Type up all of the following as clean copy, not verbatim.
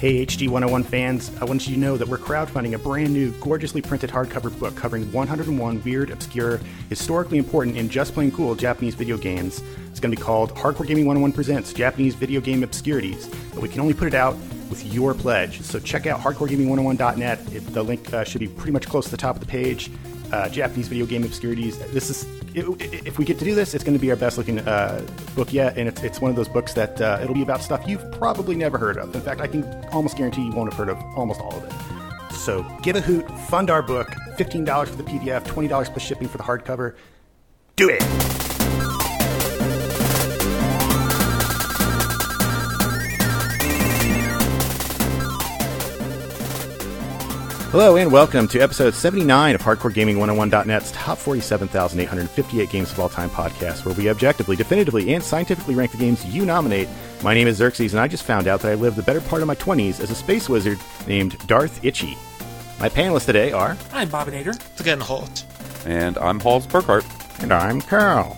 Hey HD 101 fans, I want you to know that we're crowdfunding a brand new, gorgeously printed hardcover book covering 101 weird, obscure, historically important, and just plain cool Japanese video games. It's going to be called Hardcore Gaming 101 Presents Japanese Video Game Obscurities, but we can only put it out with your pledge. So check out hardcoregaming101.net. The link should be pretty much close to the top of the page. Japanese Video Game Obscurities. If we get to do this, it's going to be our best looking book yet, and it's one of those books that it'll be about stuff you've probably never heard of. In fact, I can almost guarantee you won't have heard of almost all of it. So give a hoot, fund our book, $15 for the PDF, $20 plus shipping for the hardcover. Do it! Hello and welcome to episode 79 of HardcoreGaming101.net's top 47,858 games of all time podcast, where we objectively, definitively, and scientifically rank the games you nominate. My name is Xerxes, and I just found out that I lived the better part of my 20s as a space wizard named Darth Itchy. My panelists today are... I'm Bobinator. It's getting hot. And I'm Halls Burkhart. And I'm Carl.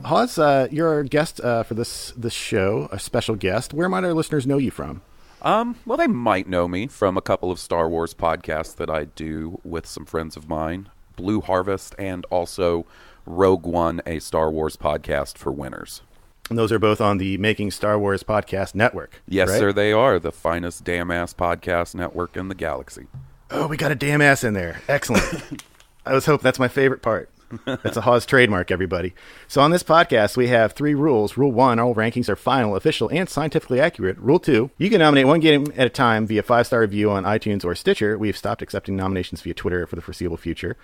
Hawes, you're our guest for this show, a special guest. Where might our listeners know you from? Well, they might know me from a couple of Star Wars podcasts that I do with some friends of mine, Blue Harvest, and also Rogue One, a Star Wars podcast for winners. And those are both on the Making Star Wars Podcast Network. Yes, right? sir, they are. The finest damn-ass podcast network in the galaxy. Oh, we got a damn ass in there. Excellent. I was hoping that's my favorite part. That's a Hawes trademark, everybody. So on this podcast, we have 3 rules. Rule 1, all rankings are final, official, and scientifically accurate. Rule 2, you can nominate one game at a time via 5-star review on iTunes or Stitcher. We've stopped accepting nominations via Twitter for the foreseeable future.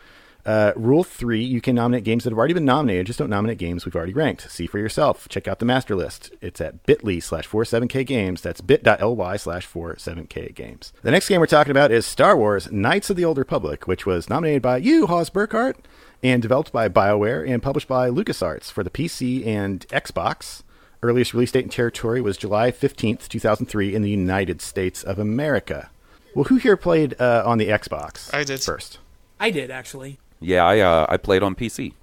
Rule 3, you can nominate games that have already been nominated, just don't nominate games we've already ranked. See for yourself. Check out the master list. It's at bit.ly/47kgames. That's bit.ly/47kgames. The next game we're talking about is Star Wars Knights of the Old Republic, which was nominated by you, Hawes Burkhart, and developed by BioWare and published by LucasArts for the PC and Xbox. Earliest release date and territory was July 15th, 2003 in the United States of America. Well, who here played on the Xbox? I did. First. I did, actually. Yeah, I played on PC.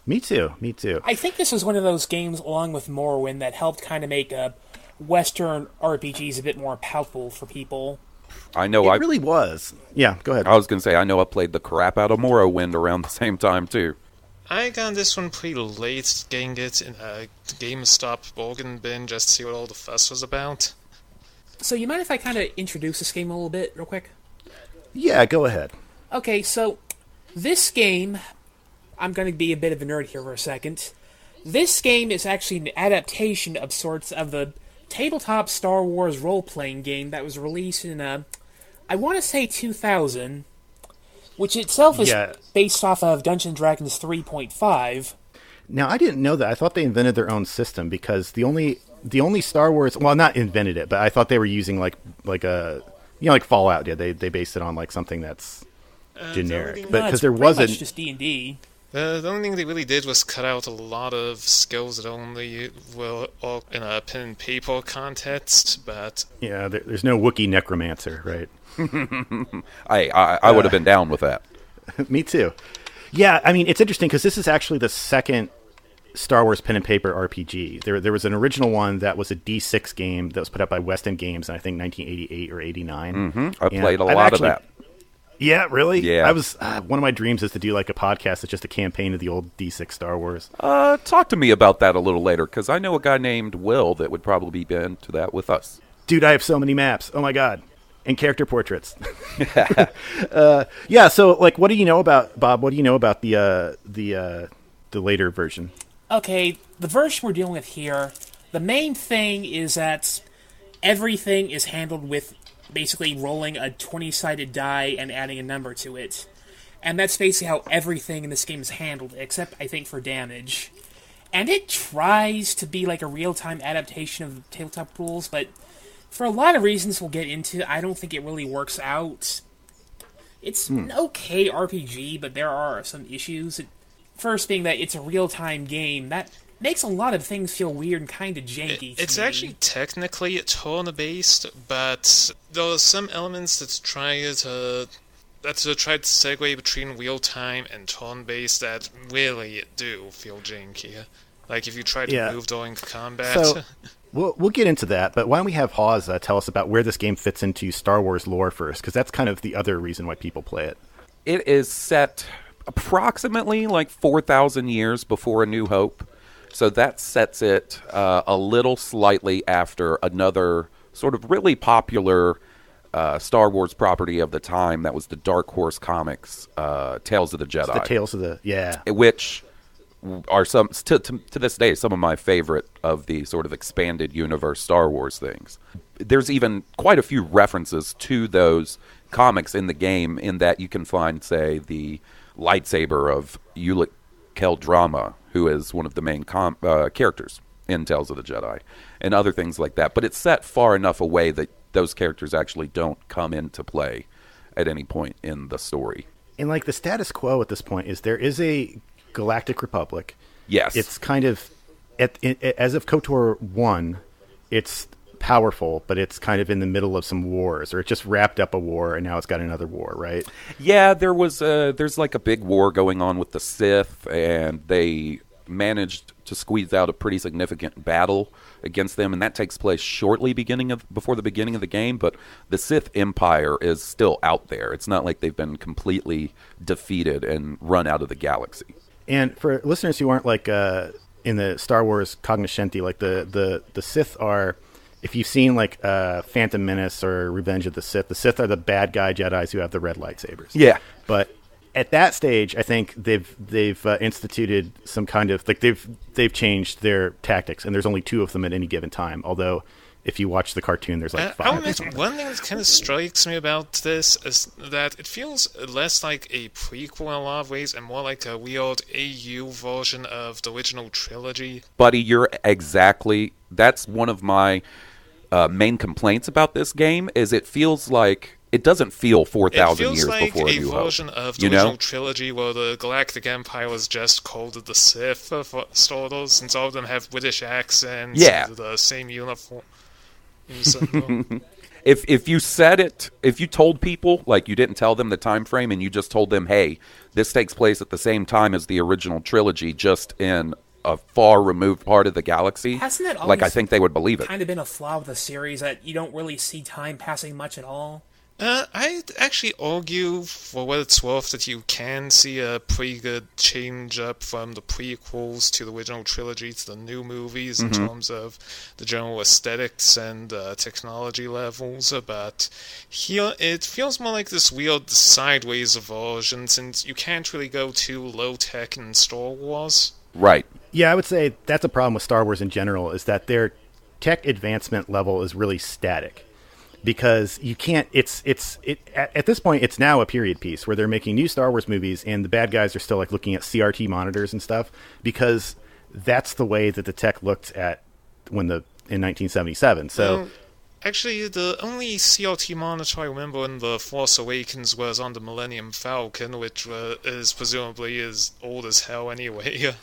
Me too. I think this was one of those games, along with Morrowind, that helped kind of make Western RPGs a bit more palatable for people. I know it really was. Yeah, go ahead. I was going to say, I know I played the crap out of Morrowind around the same time, too. I got this one pretty late, getting it in a GameStop bargain bin just to see what all the fuss was about. So you mind if I kind of introduce this game a little bit, real quick? Yeah, go ahead. Okay, so this game, I'm going to be a bit of a nerd here for a second. This game is actually an adaptation of sorts of the tabletop Star Wars role-playing game that was released in, I want to say 2000, which itself is based off of Dungeons & Dragons 3.5. Now, I didn't know that. I thought they invented their own system because the only Star Wars, well, not invented it, but I thought they were using like Fallout did. They based it on like something that's generic, but because there wasn't much just D&D. The only thing they really did was cut out a lot of skills that only were all in a pen and paper context, but... Yeah, there's no Wookiee necromancer, right? I would have been down with that. Me too. Yeah, I mean, it's interesting because this is actually the second Star Wars pen and paper RPG. There was an original one that was a D6 game that was put out by West End Games in, I think, 1988 or 89. Mm-hmm. I played a lot of that. Yeah, really? Yeah. I was one of my dreams is to do like a podcast that's just a campaign of the old D6 Star Wars. Talk to me about that a little later, because I know a guy named Will that would probably be into that with us. Dude, I have so many maps. Oh my god. And character portraits. Yeah, so like what do you know about Bob? What do you know about the later version? Okay, the version we're dealing with here, the main thing is that everything is handled with basically rolling a 20-sided die and adding a number to it. And that's basically how everything in this game is handled, except, I think, for damage. And it tries to be like a real-time adaptation of tabletop rules, but for a lot of reasons we'll get into, I don't think it really works out. It's an okay RPG, but there are some issues. First being that it's a real-time game, that makes a lot of things feel weird and kind of janky. It's actually technically turn-based, but there are some elements that try to that's a tried to segue between real-time and turn-based that really do feel janky. Like, if you try to move during combat... So, we'll get into that, but why don't we have Hawes tell us about where this game fits into Star Wars lore first, because that's kind of the other reason why people play it. It is set approximately like 4,000 years before A New Hope, so that sets it a little slightly after another sort of really popular Star Wars property of the time that was the Dark Horse Comics, Tales of the Jedi. It's the Tales of the, which are some to this day some of my favorite of the sort of expanded universe Star Wars things. There's even quite a few references to those comics in the game, in that you can find, say, the lightsaber of Ulic Qel-Drama, who is one of the main characters in Tales of the Jedi, and other things like that. But it's set far enough away that those characters actually don't come into play at any point in the story. And like the status quo at this point is there is a Galactic Republic. Yes. It's kind of, as of KOTOR 1, it's powerful, but it's kind of in the middle of some wars, or it just wrapped up a war and now it's got another war, right? Yeah, there's like a big war going on with the Sith, and they managed to squeeze out a pretty significant battle against them, and that takes place shortly before the beginning of the game, but the Sith Empire is still out there. It's not like they've been completely defeated and run out of the galaxy. And for listeners who aren't like in the Star Wars cognoscenti, like the Sith are, if you've seen like Phantom Menace or Revenge of the Sith are the bad guy Jedis who have the red lightsabers. Yeah. But at that stage, I think they've instituted some kind of, like, they've changed their tactics, and there's only 2 of them at any given time. Although, if you watch the cartoon, there's like 5. One thing that kind of strikes me about this is that it feels less like a prequel in a lot of ways, and more like a weird AU version of the original trilogy. Buddy, you're exactly. That's one of my main complaints about this game. Is it feels like. It doesn't feel 4,000 years like before A New Hope. It feels like a version of the original trilogy where the Galactic Empire was just called the Sith for starters, since all of them have British accents and the same uniform. If you said it, if you told people, like you didn't tell them the time frame and you just told them, hey, this takes place at the same time as the original trilogy, just in a far removed part of the galaxy, hasn't that always, like, I think they would believe it. Kind of been a flaw with the series that you don't really see time passing much at all? I'd actually argue, for what it's worth, that you can see a pretty good change up from the prequels to the original trilogy to the new movies in terms of the general aesthetics and technology levels, but here it feels more like this weird sideways version, since you can't really go too low-tech in Star Wars. Right. Yeah, I would say that's a problem with Star Wars in general, is that their tech advancement level is really static. Because you can't, at this point, it's now a period piece where they're making new Star Wars movies and the bad guys are still like looking at CRT monitors and stuff, because that's the way that the tech looked at in 1977. So, actually, the only CRT monitor I remember in The Force Awakens was on the Millennium Falcon, which is presumably as old as hell anyway.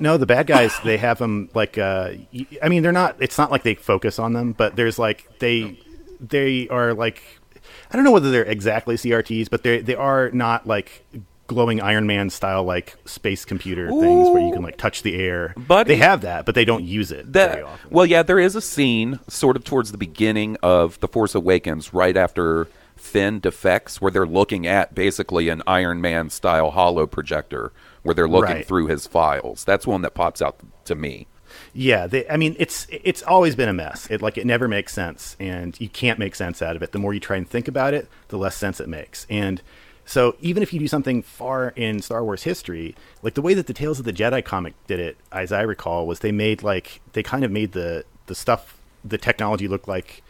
No, the bad guys, they have them like, I mean, they're not, it's not like they focus on them, but there's like, they are like, I don't know whether they're exactly CRTs, but they are not like glowing Iron Man style like space computer things where you can like touch the air. But they have that, but they don't use it very often. Well, yeah, there is a scene sort of towards the beginning of The Force Awakens, right after Finn defects, where they're looking at basically an Iron Man style holo projector, where they're looking through his files. That's one that pops out to me. Yeah, I mean, it's always been a mess. It never makes sense, and you can't make sense out of it. The more you try and think about it, the less sense it makes. And so even if you do something far in Star Wars history, like the way that the Tales of the Jedi comic did it, as I recall, was they kind of made the stuff, the technology look like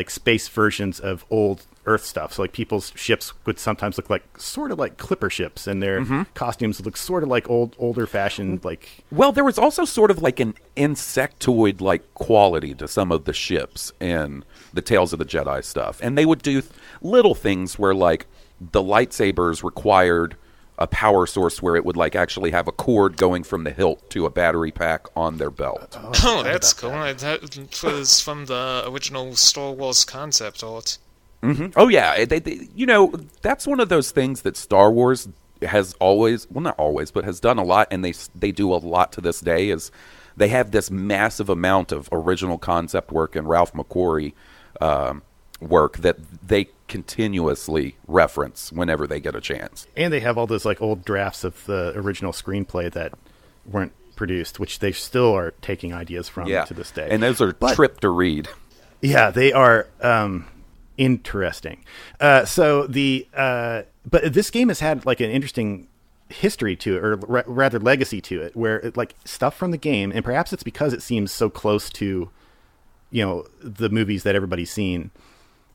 space versions of old Earth stuff. So like people's ships would sometimes look like sort of like clipper ships, and their costumes would look sort of like older fashioned like. Well, there was also sort of like an insectoid like quality to some of the ships in the Tales of the Jedi stuff, and they would do little things where like the lightsabers required a power source where it would like actually have a cord going from the hilt to a battery pack on their belt. Oh, that's cool. That was from the original Star Wars concept art. Oh yeah, that's one of those things that Star Wars has always, well, not always, but has done a lot, and they do a lot to this day. Is they have this massive amount of original concept work and Ralph McQuarrie work that they continuously reference whenever they get a chance. And they have all those like old drafts of the original screenplay that weren't produced, which they still are taking ideas from to this day. And those are trip to read. Yeah, they are interesting. But this game has had like an interesting history to it, or rather legacy to it, where like stuff from the game, and perhaps it's because it seems so close to, the movies that everybody's seen,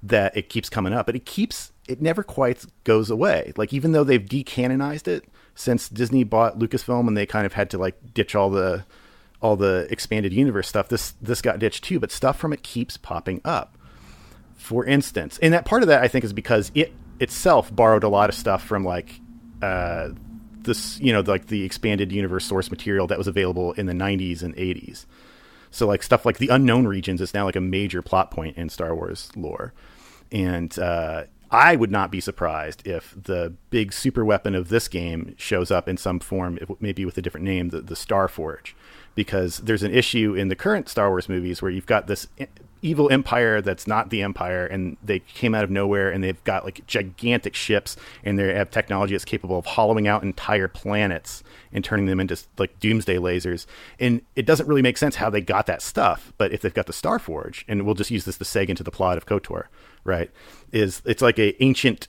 that it keeps coming up, but it never quite goes away. Like, even though they've decanonized it since Disney bought Lucasfilm and they kind of had to like ditch all the expanded universe stuff, this got ditched too, but stuff from it keeps popping up. For instance, and that part of that I think is because it itself borrowed a lot of stuff from like this, like the expanded universe source material that was available in the 90s and 80s. So like stuff like the unknown regions is now like a major plot point in Star Wars lore. And I would not be surprised if the big super weapon of this game shows up in some form, maybe with a different name, the Star Forge. Because there's an issue in the current Star Wars movies where you've got this evil empire that's not the Empire, and they came out of nowhere, and they've got like gigantic ships, and they have technology that's capable of hollowing out entire planets and turning them into like doomsday lasers. And it doesn't really make sense how they got that stuff. But if they've got the Star Forge, and we'll just use this to seg into the plot of KOTOR, right? It's like an ancient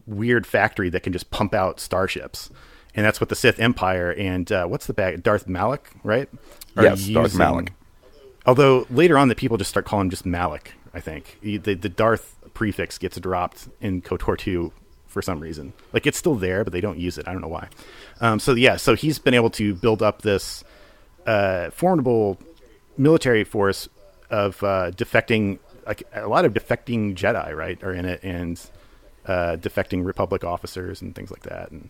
weird factory that can just pump out starships. And that's what the Sith Empire and what's the bag? Darth Malak, right? Yes, Darth Malak. Although later on, the people just start calling him just Malak. I think the Darth prefix gets dropped in KOTOR 2 for some reason. Like, it's still there, but they don't use it. I don't know why. So he's been able to build up this formidable military force of defecting, like a lot of defecting Jedi, right, are in it, and defecting Republic officers and things like that, and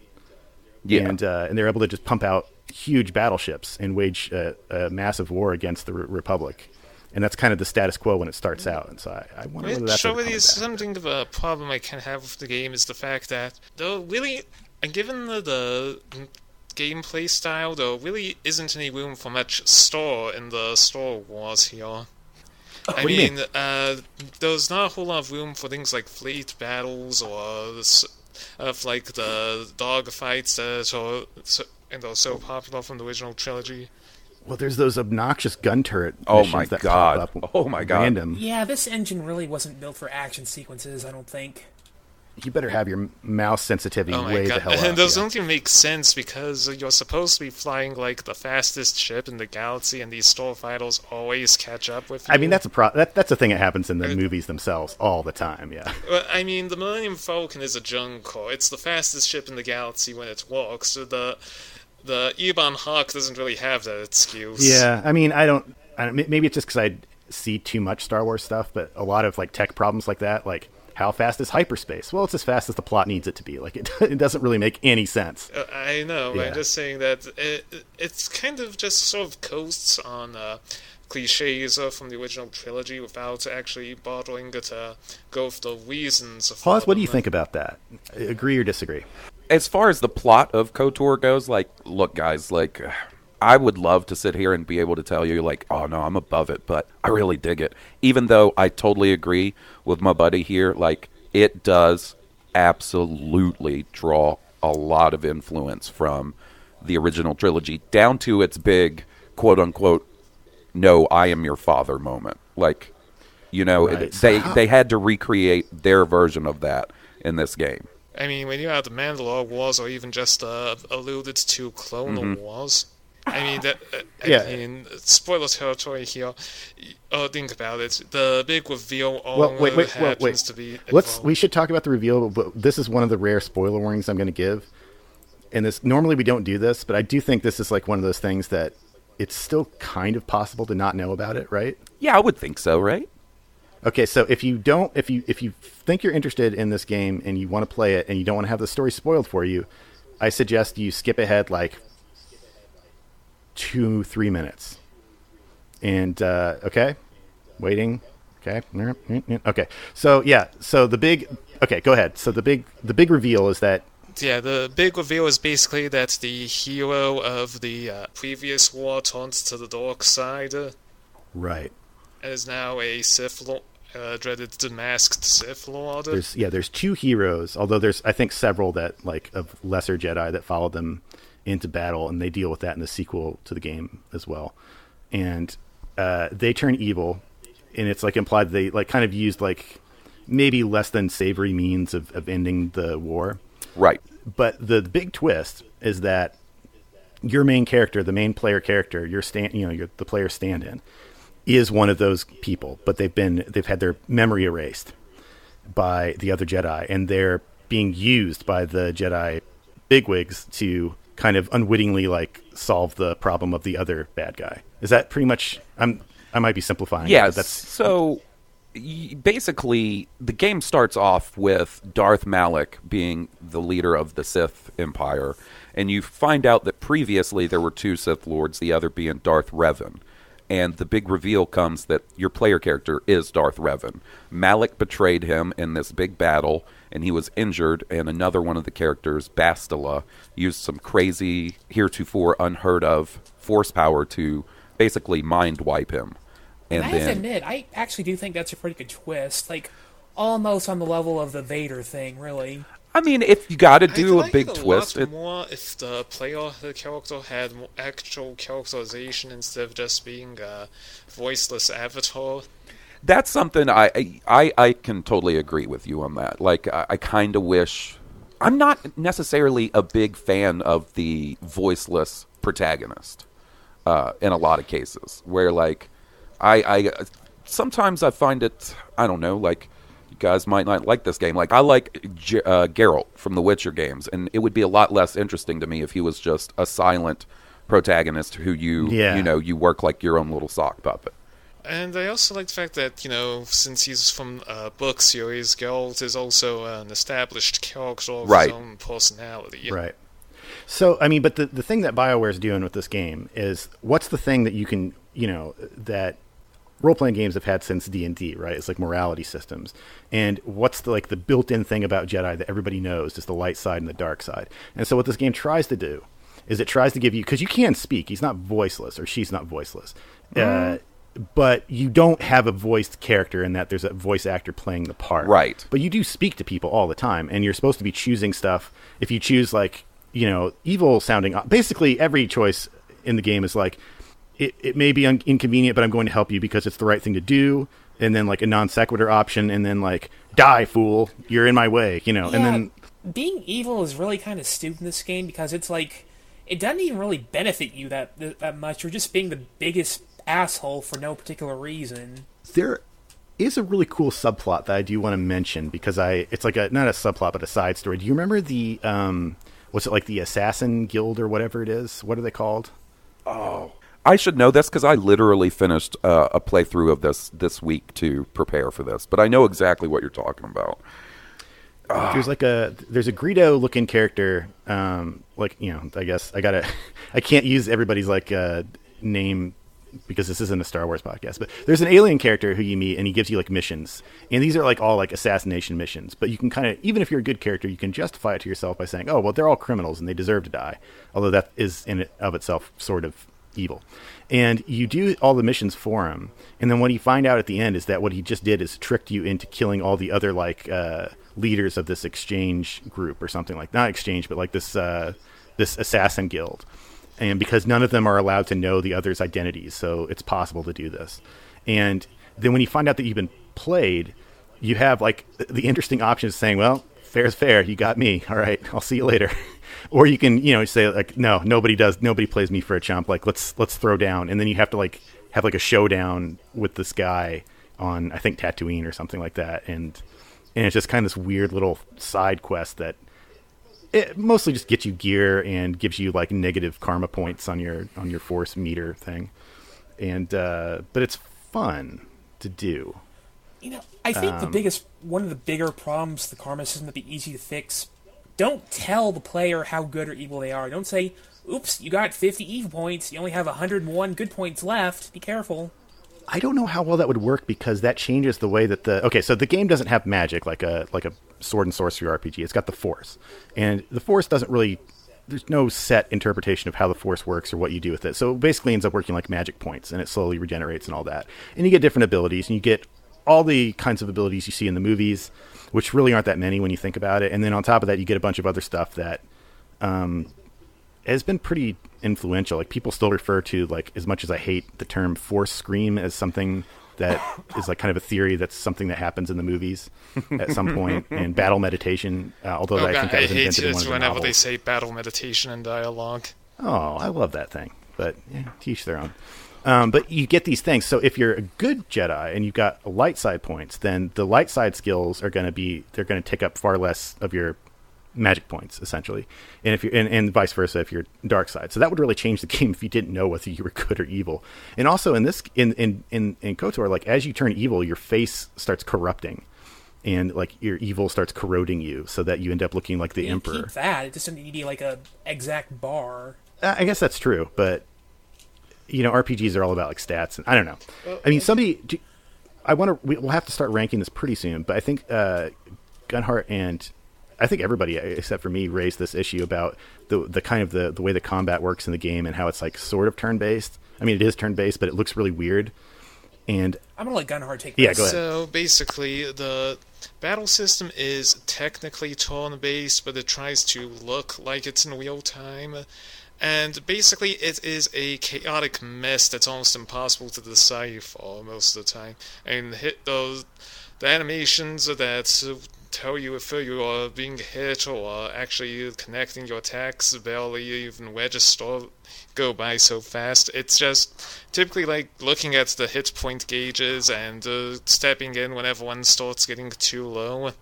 they're able to just pump out huge battleships and wage a massive war against the Republic. And that's kind of the status quo when it starts out. And so I wonder whether that's really something of a problem I can have with the game is the fact that, though really, given the gameplay style, there really isn't any room for much store in the Star Wars here. I mean, there's not a whole lot of room for things like fleet battles or of like the dog fights that are so popular from the original trilogy. Well, there's those obnoxious gun turret missions that God. pop up. Oh my God. Random. Yeah, this engine really wasn't built for action sequences, I don't think. You better have your mouse sensitivity way the hell up. And those don't even make sense because you're supposed to be flying like the fastest ship in the galaxy, and these starfighters always catch up with you. I mean, that's a thing that happens in the movies themselves all the time. Yeah. Well, I mean, the Millennium Falcon is a junk core. It's the fastest ship in the galaxy when it walks. So the Ebon Hawk doesn't really have that excuse. Yeah, I mean, I don't. Maybe it's just because I see too much Star Wars stuff, but a lot of like tech problems like that, like, how fast is hyperspace? Well, it's as fast as the plot needs it to be. Like, it doesn't really make any sense. I know. Yeah. I'm just saying that it's kind of just sort of coasts on cliches from the original trilogy without actually bothering to go for the reasons. Pause. What do you think about that? Agree or disagree? As far as the plot of KOTOR goes, like, look, guys, like, I would love to sit here and be able to tell you, like, oh, no, I'm above it, but I really dig it. Even though I totally agree with my buddy here, like, it does absolutely draw a lot of influence from the original trilogy, down to its big, quote-unquote, no, I am your father moment. Like, right. They had to recreate their version of that in this game. I mean, when you have the Mandalore Wars, or even just alluded to Clone Wars, I mean, I mean, spoiler territory here. Think about it. The big reveal happens to be involved. We should talk about the reveal, but this is one of the rare spoiler warnings I'm going to give. And this, normally we don't do this, but I do think this is like one of those things that it's still kind of possible to not know about it, right? Yeah, I would think so, right? Okay, so if you think you're interested in this game and you want to play it and you don't want to have the story spoiled for you, I suggest you skip ahead like 2-3 minutes. And okay, waiting. Okay. Okay. So yeah. So the big. Okay, go ahead. So the big reveal is that. Yeah, the big reveal is basically that the hero of the previous war turns to the dark side. Right. And is now a Sith Lord, dreaded demasked Sith Lord. There's two heroes, although there's I think several that like of lesser Jedi that follow them into battle, and they deal with that in the sequel to the game as well. And they turn evil, and it's like implied that they like kind of used like maybe less than savory means of ending the war. Right. But the big twist is that your main character, the main player character, you're the player stand-in, is one of those people, but they've had their memory erased by the other Jedi, and they're being used by the Jedi bigwigs to kind of unwittingly like solve the problem of the other bad guy. Is that pretty much? I might be simplifying. Yes. That's so. Basically, the game starts off with Darth Malak being the leader of the Sith Empire, and you find out that previously there were two Sith Lords, the other being Darth Revan. And the big reveal comes that your player character is Darth Revan. Malak betrayed him in this big battle, and he was injured, and another one of the characters, Bastila, used some crazy, heretofore unheard of force power to basically mind wipe him. And I have to admit, I actually do think that's a pretty good twist. Like, almost on the level of the Vader thing, really. I mean, if you got to do a big twist, lot more if the character had more actual characterization instead of just being a voiceless avatar. That's something I can totally agree with you on that. Like, I kind of wish. I'm not necessarily a big fan of the voiceless protagonist in a lot of cases, where like. I sometimes I find it, I don't know, like, you guys might not like this game. Like, I like Geralt from the Witcher games, and it would be a lot less interesting to me if he was just a silent protagonist who you work like your own little sock puppet. And I also like the fact that, since he's from a book series, Geralt is also an established character of his own personality. Right. So, I mean, but the thing that BioWare's doing with this game is, what's the thing that you can, that role-playing games have had since D&D, right? It's like morality systems. And what's the built-in thing about Jedi that everybody knows is the light side and the dark side. And so what this game tries to do is it tries to give you, because you can speak, he's not voiceless, or she's not voiceless, but you don't have a voiced character in that there's a voice actor playing the part. Right. But you do speak to people all the time, and you're supposed to be choosing stuff. If you choose, like, evil-sounding, basically every choice in the game is like, it may be inconvenient, but I'm going to help you because it's the right thing to do. And then like a non sequitur option, and then like, die, fool, you're in my way, Yeah, and then being evil is really kind of stupid in this game because it's like it doesn't even really benefit you that much. You're just being the biggest asshole for no particular reason. There is a really cool subplot that I do want to mention because it's like not a subplot but a side story. Do you remember the what's it like, the Assassin Guild or whatever it is? What are they called? Oh. I should know this because I literally finished a playthrough of this week to prepare for this, but I know exactly what you're talking about. There's a Greedo looking character, I guess I can't use everybody's name because this isn't a Star Wars podcast, but there's an alien character who you meet and he gives you like missions, and these are like all like assassination missions, but you can kind of, even if you're a good character, you can justify it to yourself by saying, oh, well, they're all criminals and they deserve to die, although that is in it of itself sort of evil. And you do all the missions for him, and then what you find out at the end is that what he just did is tricked you into killing all the other leaders of this exchange group or something, like not exchange but like this assassin guild, and because none of them are allowed to know the other's identities, so it's possible to do this. And then when you find out that you've been played, you have like the interesting option of saying, well, fair's fair, you got me, all right, I'll see you later. Or you can, say like, no, nobody plays me for a chump. Like, let's throw down. And then you have to like have like a showdown with this guy on, I think, Tatooine or something like that. And it's just kind of this weird little side quest that it mostly just gets you gear and gives you like negative karma points on your force meter thing. And, but it's fun to do. I think one of the bigger problems the karma system would be easy to fix. Don't tell the player how good or evil they are. Don't say, oops, you got 50 evil points, you only have 101 good points left, be careful. I don't know how well that would work because that changes the way that so the game doesn't have magic like a sword and sorcery RPG. It's got the Force, and the Force doesn't really. There's no set interpretation of how the Force works or what you do with it. So it basically ends up working like magic points, and it slowly regenerates and all that. And you get different abilities, and you get all the kinds of abilities you see in the movies, which really aren't that many when you think about it. And then on top of that, you get a bunch of other stuff that has been pretty influential. Like people still refer to, like, as much as I hate the term Force Scream, as something that is like kind of a theory that's something that happens in the movies at some point. And battle meditation, although I think that was invented in one of the whenever novels. they say battle meditation in dialogue. Oh, I love that thing. But yeah, to each their own. But you get these things. So if you're a good Jedi and you've got light side points, then the light side skills are going to take up far less of your magic points, essentially. And if you're and vice versa if you're dark side. So that would really change the game if you didn't know whether you were good or evil. And also in this in KOTOR, like as you turn evil, your face starts corrupting. And like your evil starts corroding you, so that you end up looking like the Emperor. Keep that. It doesn't need like a exact bar. I guess that's true, but RPGs are all about like stats, and I don't know. I mean, we'll have to start ranking this pretty soon, but I think Gunhart and I think everybody except for me raised this issue about the kind of the way the combat works in the game and how it's like sort of turn based. I mean, it is turn based, but it looks really weird. And I'm gonna let Gunhart take this. Yeah, go ahead. So basically, the battle system is technically turn-based, but it tries to look like it's in real time. And basically, it is a chaotic mess that's almost impossible to decipher most of the time. And the animations that tell you if you are being hit or actually connecting your attacks barely even register go by so fast. It's just typically like looking at the hit point gauges and stepping in whenever one starts getting too low.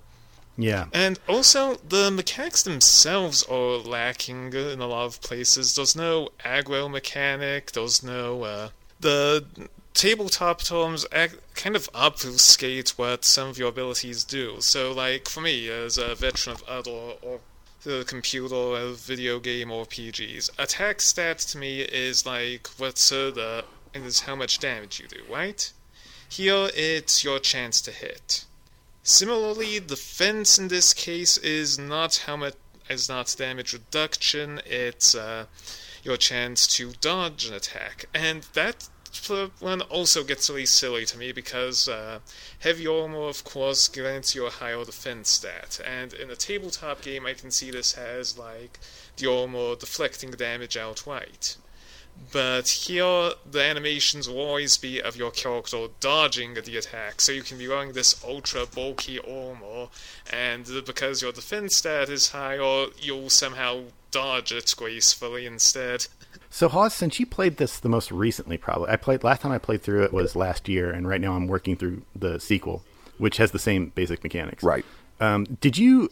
Yeah. And also, the mechanics themselves are lacking in a lot of places. There's no aggro mechanic, there's no... the tabletop terms kind of obfuscate what some of your abilities do. So, like, for me, as a veteran of other or the computer or video game RPGs, attack stat to me is like is how much damage you do, right? Here, it's your chance to hit. Similarly, defense in this case is not damage reduction, it's your chance to dodge an attack. And that one also gets really silly to me because heavy armor, of course, grants you a higher defense stat. And in a tabletop game, I can see this has like the armor deflecting damage outright. But here, the animations will always be of your character dodging the attack, so you can be wearing this ultra bulky armor, and because your defense stat is higher, you'll somehow dodge it gracefully instead. So Hawes, since you played this the most recently, probably last time I played through it was last year, and right now I'm working through the sequel, which has the same basic mechanics. Right. Did you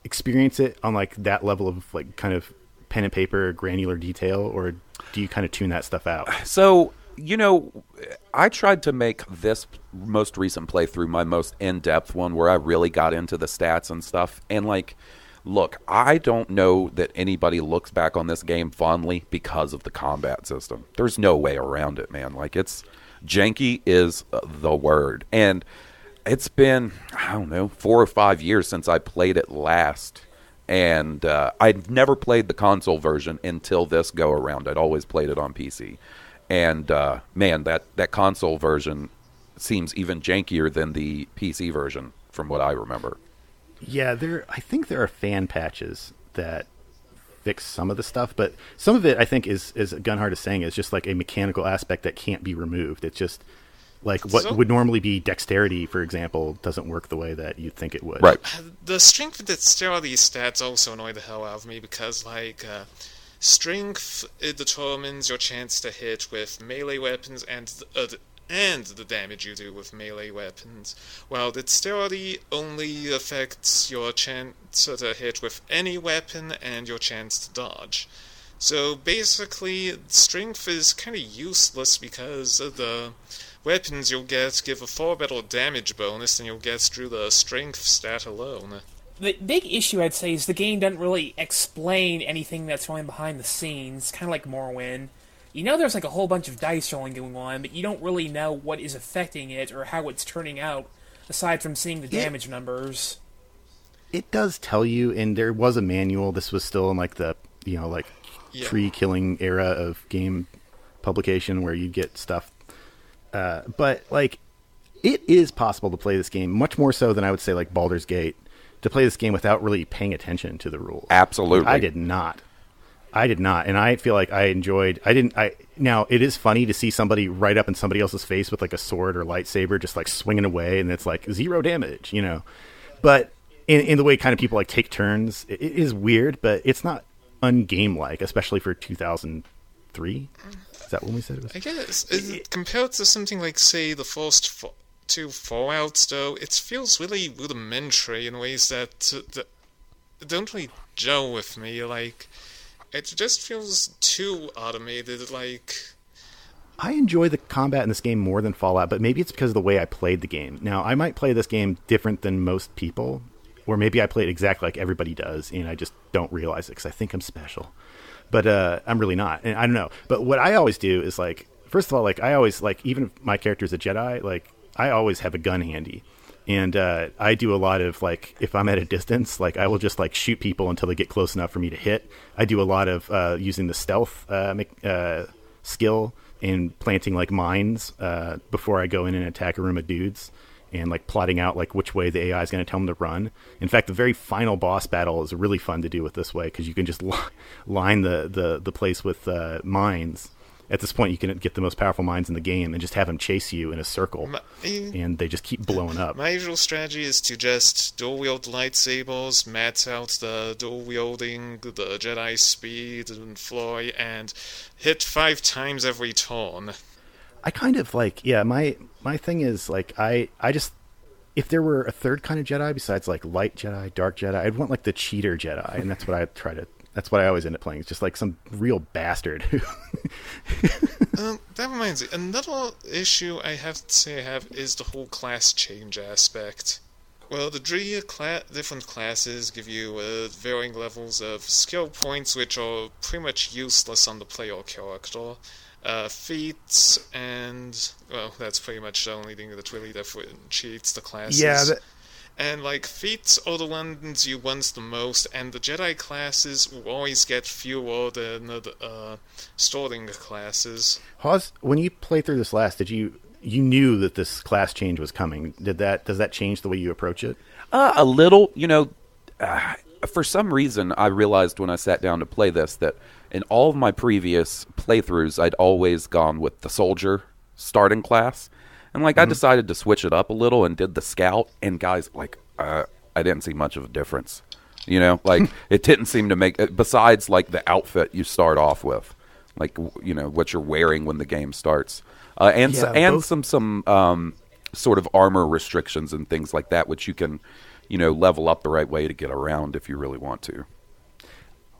experience it on like that level of like kind of pen and paper granular detail, or do you kind of tune that stuff out? So, I tried to make this most recent playthrough my most in-depth one where I really got into the stats and stuff. And, like, look, I don't know that anybody looks back on this game fondly because of the combat system. There's no way around it, man. Like, janky is the word. And it's been, 4 or 5 years since I played it last. And I'd never played the console version until this go-around. I'd always played it on PC. And, man, that console version seems even jankier than the PC version, from what I remember. Yeah, I think there are fan patches that fix some of the stuff, but some of it, I think, is as Gunhart is saying, is just like a mechanical aspect that can't be removed. It's just... like what would normally be dexterity, for example, doesn't work the way that you'd think it would. Right. The strength and dexterity stats also annoy the hell out of me because, like, strength it determines your chance to hit with melee weapons and the damage you do with melee weapons, while dexterity only affects your chance to hit with any weapon and your chance to dodge. So basically, strength is kind of useless because the weapons you'll get give a far better damage bonus than you'll get through the strength stat alone. The big issue, I'd say, is the game doesn't really explain anything that's going behind the scenes, kind of like Morrowind. you know there's like a whole bunch of dice rolling going on, but you don't really know what is affecting it or how it's turning out, aside from seeing the damage numbers. It does tell you, and there was a manual. This was still in like the pre-killing era of game publication where you get stuff. But like, it is possible to play this game much more so than I would say like Baldur's Gate, to play this game without really paying attention to the rules. Absolutely, I did not, and I feel like I enjoyed. Now it is funny to see somebody right up in somebody else's face with like a sword or lightsaber, just like swinging away, and it's like 0 damage, But in the way kind of people like take turns, it is weird, but it's not ungame-like, especially for 2003. Is that when we said it was? I guess compared to something like, say, the first two Fallouts, though, it feels really rudimentary in ways that don't really gel with me. Like, it just feels too automated. Like, I enjoy the combat in this game more than Fallout, but maybe it's because of the way I played the game. Now, I might play this game different than most people, or maybe I play it exactly like everybody does, and I just don't realize it because I think I'm special. But I'm really not, and I don't know. But what I always do is, like, first of all, like, I always, like, even if my character's a Jedi, like, I always have a gun handy. And I do a lot of, like, if I'm at a distance, like, I will just, like, shoot people until they get close enough for me to hit. I do a lot of using the stealth skill and planting, like, mines before I go in and attack a room of dudes, and like plotting out like which way the AI is going to tell them to run. In fact, the very final boss battle is really fun to do it this way, because you can just line the place with mines. At this point, you can get the most powerful mines in the game and just have them chase you in a circle, and they just keep blowing up. My usual strategy is to just dual-wield lightsabers, max out the dual-wielding, the Jedi speed and fly, and hit 5 times every turn. I kind of like, my thing is, like, I just, if there were a third kind of Jedi besides, like, light Jedi, dark Jedi, I'd want, like, the cheater Jedi, and that's what that's what I always end up playing. It's just, like, some real bastard. That reminds me, another issue I have to say I have is the whole class change aspect. Well, the 3 different classes give you varying levels of skill points, which are pretty much useless on the player character. Feats, and, well, that's pretty much the only thing that really differentiates the classes. Yeah, and, like, feats are the ones you want the most, and the Jedi classes will always get fewer than the starting classes. Hawes, when you played through this last, you knew that this class change was coming. Does that change the way you approach it? A little, for some reason, I realized when I sat down to play this that in all of my previous playthroughs, I'd always gone with the soldier starting class. And, like, I decided to switch it up a little and did the scout. And, guys, like, I didn't see much of a difference. Like, it didn't seem to make, besides, like, the outfit you start off with. Like, what you're wearing when the game starts. Some sort of armor restrictions and things like that, which you can, level up the right way to get around if you really want to.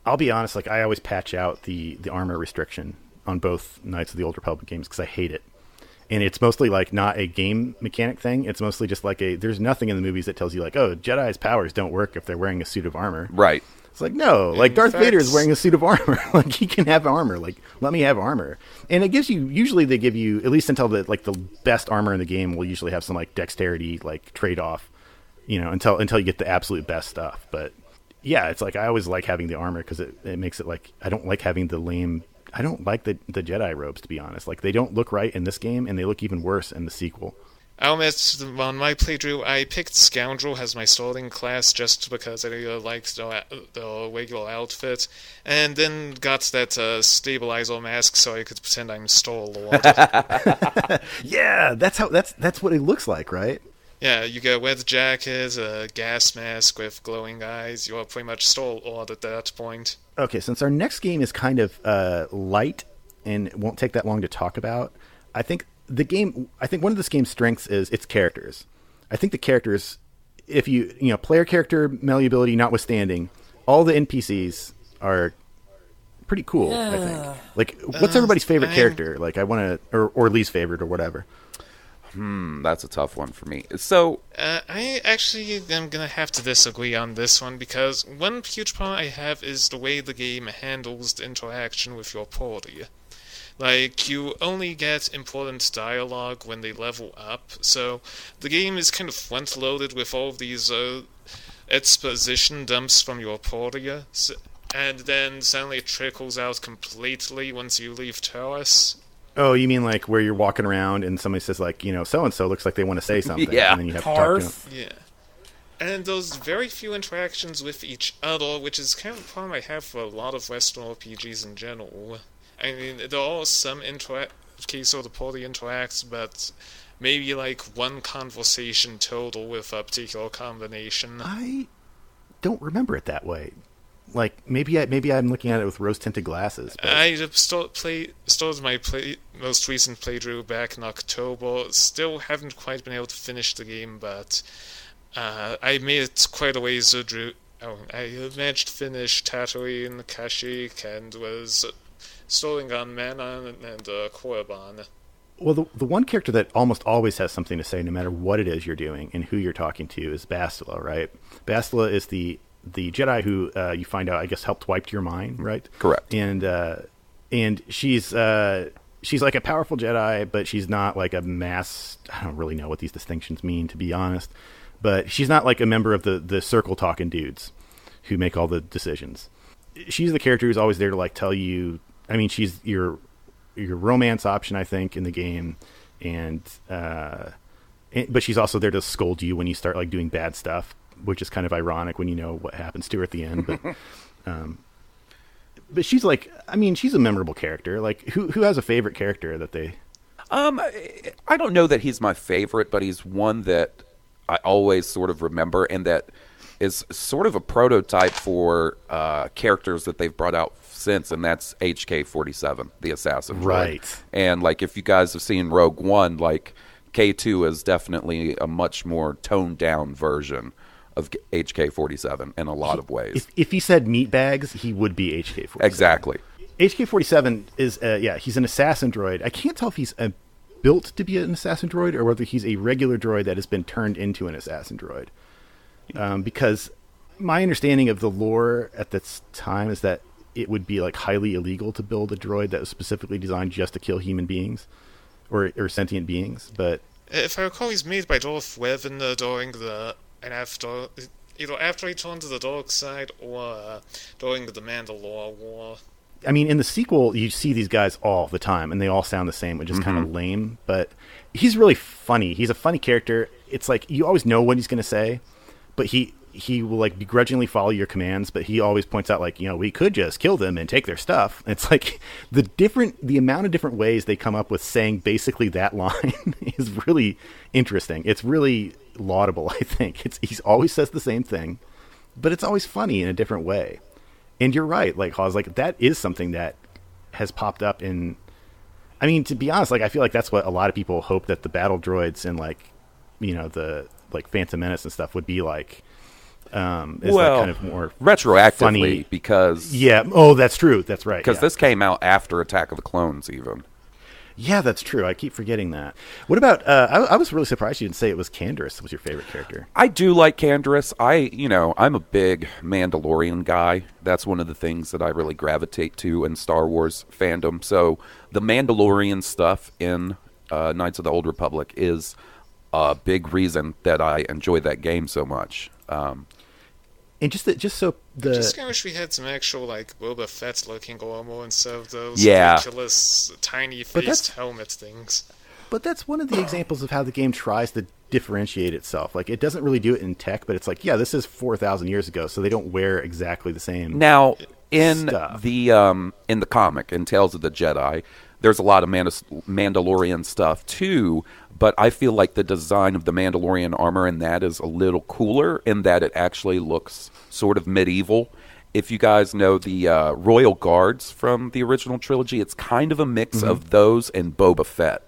I'll be honest, like, I always patch out the armor restriction on both Knights of the Old Republic games because I hate it. And it's mostly, like, not a game mechanic thing. It's mostly just like there's nothing in the movies that tells you, like, oh, Jedi's powers don't work if they're wearing a suit of armor. Right. It's like, no, like, Darth Vader is wearing a suit of armor. Like, he can have armor. Like, let me have armor. And it gives you, usually they give you, at least until the best armor in the game will usually have some, like, dexterity, like, trade-off, until you get the absolute best stuff. But yeah, it's like, I always like having the armor because it makes it, like, I don't like having the Jedi robes, to be honest. Like, they don't look right in this game, and they look even worse in the sequel. I'll admit, on my playthrough, I picked Scoundrel as my starting class just because I liked the regular outfit, and then got that stabilizer mask so I could pretend I'm Star-Lord. Yeah, that's what it looks like, right? Yeah, you get a red jacket, a gas mask with glowing eyes. You are pretty much Star-Lord at that point. Okay, since our next game is kind of light and it won't take that long to talk about, I think one of this game's strengths is its characters. I think the characters, if player character malleability notwithstanding, all the NPCs are pretty cool, I think. Like, what's everybody's favorite character? Like, I want to, or least favorite or whatever. That's a tough one for me. So, I actually am going to have to disagree on this one, because one huge problem I have is the way the game handles the interaction with your party. Like, you only get important dialogue when they level up, so the game is kind of front-loaded with all of these exposition dumps from your party, and then suddenly it trickles out completely once you leave Taurus. Oh, you mean like where you're walking around and somebody says like, so-and-so looks like they want to say something. Yeah. And then you have to talk to them. Yeah. And those very few interactions with each other, which is kind of a problem I have for a lot of Western RPGs in general. I mean, there are some case where the party interacts, but maybe like one conversation total with a particular combination. I don't remember it that way. Like, maybe I'm looking at it with rose-tinted glasses. But... I started my most recent playthrough back in October. Still haven't quite been able to finish the game, but I made it quite a ways through. I managed to finish Tatooine, Kashyyyk, and was stalling on Manon and Korriban. Well, the one character that almost always has something to say, no matter what it is you're doing and who you're talking to, is Bastila, right? Bastila is the Jedi who you find out, I guess, helped wipe your mind, right? Correct. And she's like a powerful Jedi, but she's not like a mass. I don't really know what these distinctions mean, to be honest. But she's not like a member of the circle talking dudes who make all the decisions. She's the character who's always there to like tell you. I mean, she's your romance option, I think, in the game, but she's also there to scold you when you start like doing bad stuff, which is kind of ironic when you know what happens to her at the end. But she's like, I mean, she's a memorable character. Like, who has a favorite character that they? I don't know that he's my favorite, but he's one that I always sort of remember, and that is sort of a prototype for characters that they've brought out since, and that's HK-47, the assassin droid. Right. And like, if you guys have seen Rogue One, like K2 is definitely a much more toned down version of HK-47 in a lot of ways. If he said meatbags, he would be HK-47. Exactly. HK-47 is he's an assassin droid. I can't tell if he's built to be an assassin droid or whether he's a regular droid that has been turned into an assassin droid. Because my understanding of the lore at this time is that it would be like highly illegal to build a droid that was specifically designed just to kill human beings or sentient beings. But if I recall, he's made by Darth Revan after he turned to the dark side, or during the Mandalore War. I mean, in the sequel, you see these guys all the time, and they all sound the same, which is kind of lame. But he's really funny. He's a funny character. It's like you always know what he's going to say, but he will like begrudgingly follow your commands. But he always points out, like, we could just kill them and take their stuff. And it's like the amount of different ways they come up with saying basically that line is really interesting. It's really laudable, I think. He always says the same thing, but it's always funny in a different way. And you're right, like Hawes, like that is something that has popped up in. I mean, to be honest, like I feel like that's what a lot of people hope that the battle droids and like, the like Phantom Menace and stuff would be like. Is like kind of more retroactively funny. Because that's true. That's right. Because this came out after Attack of the Clones, even. Yeah, that's true. I keep forgetting that. What about? I was really surprised you didn't say it was Canderous was your favorite character. I do like Canderous. I'm a big Mandalorian guy. That's one of the things that I really gravitate to in Star Wars fandom. So the Mandalorian stuff in Knights of the Old Republic is a big reason that I enjoy that game so much. And just so the. I just kind of wish we had some actual like Boba Fett looking armor instead of those ridiculous tiny faced helmet things. But that's one of the examples of how the game tries to differentiate itself. Like it doesn't really do it in tech, but it's like, this is 4,000 years ago, so they don't wear exactly the same. Now in stuff. In the comic in Tales of the Jedi, there's a lot of Mandalorian stuff too. But I feel like the design of the Mandalorian armor in that is a little cooler in that it actually looks sort of medieval. If you guys know the Royal Guards from the original trilogy, it's kind of a mix of those and Boba Fett.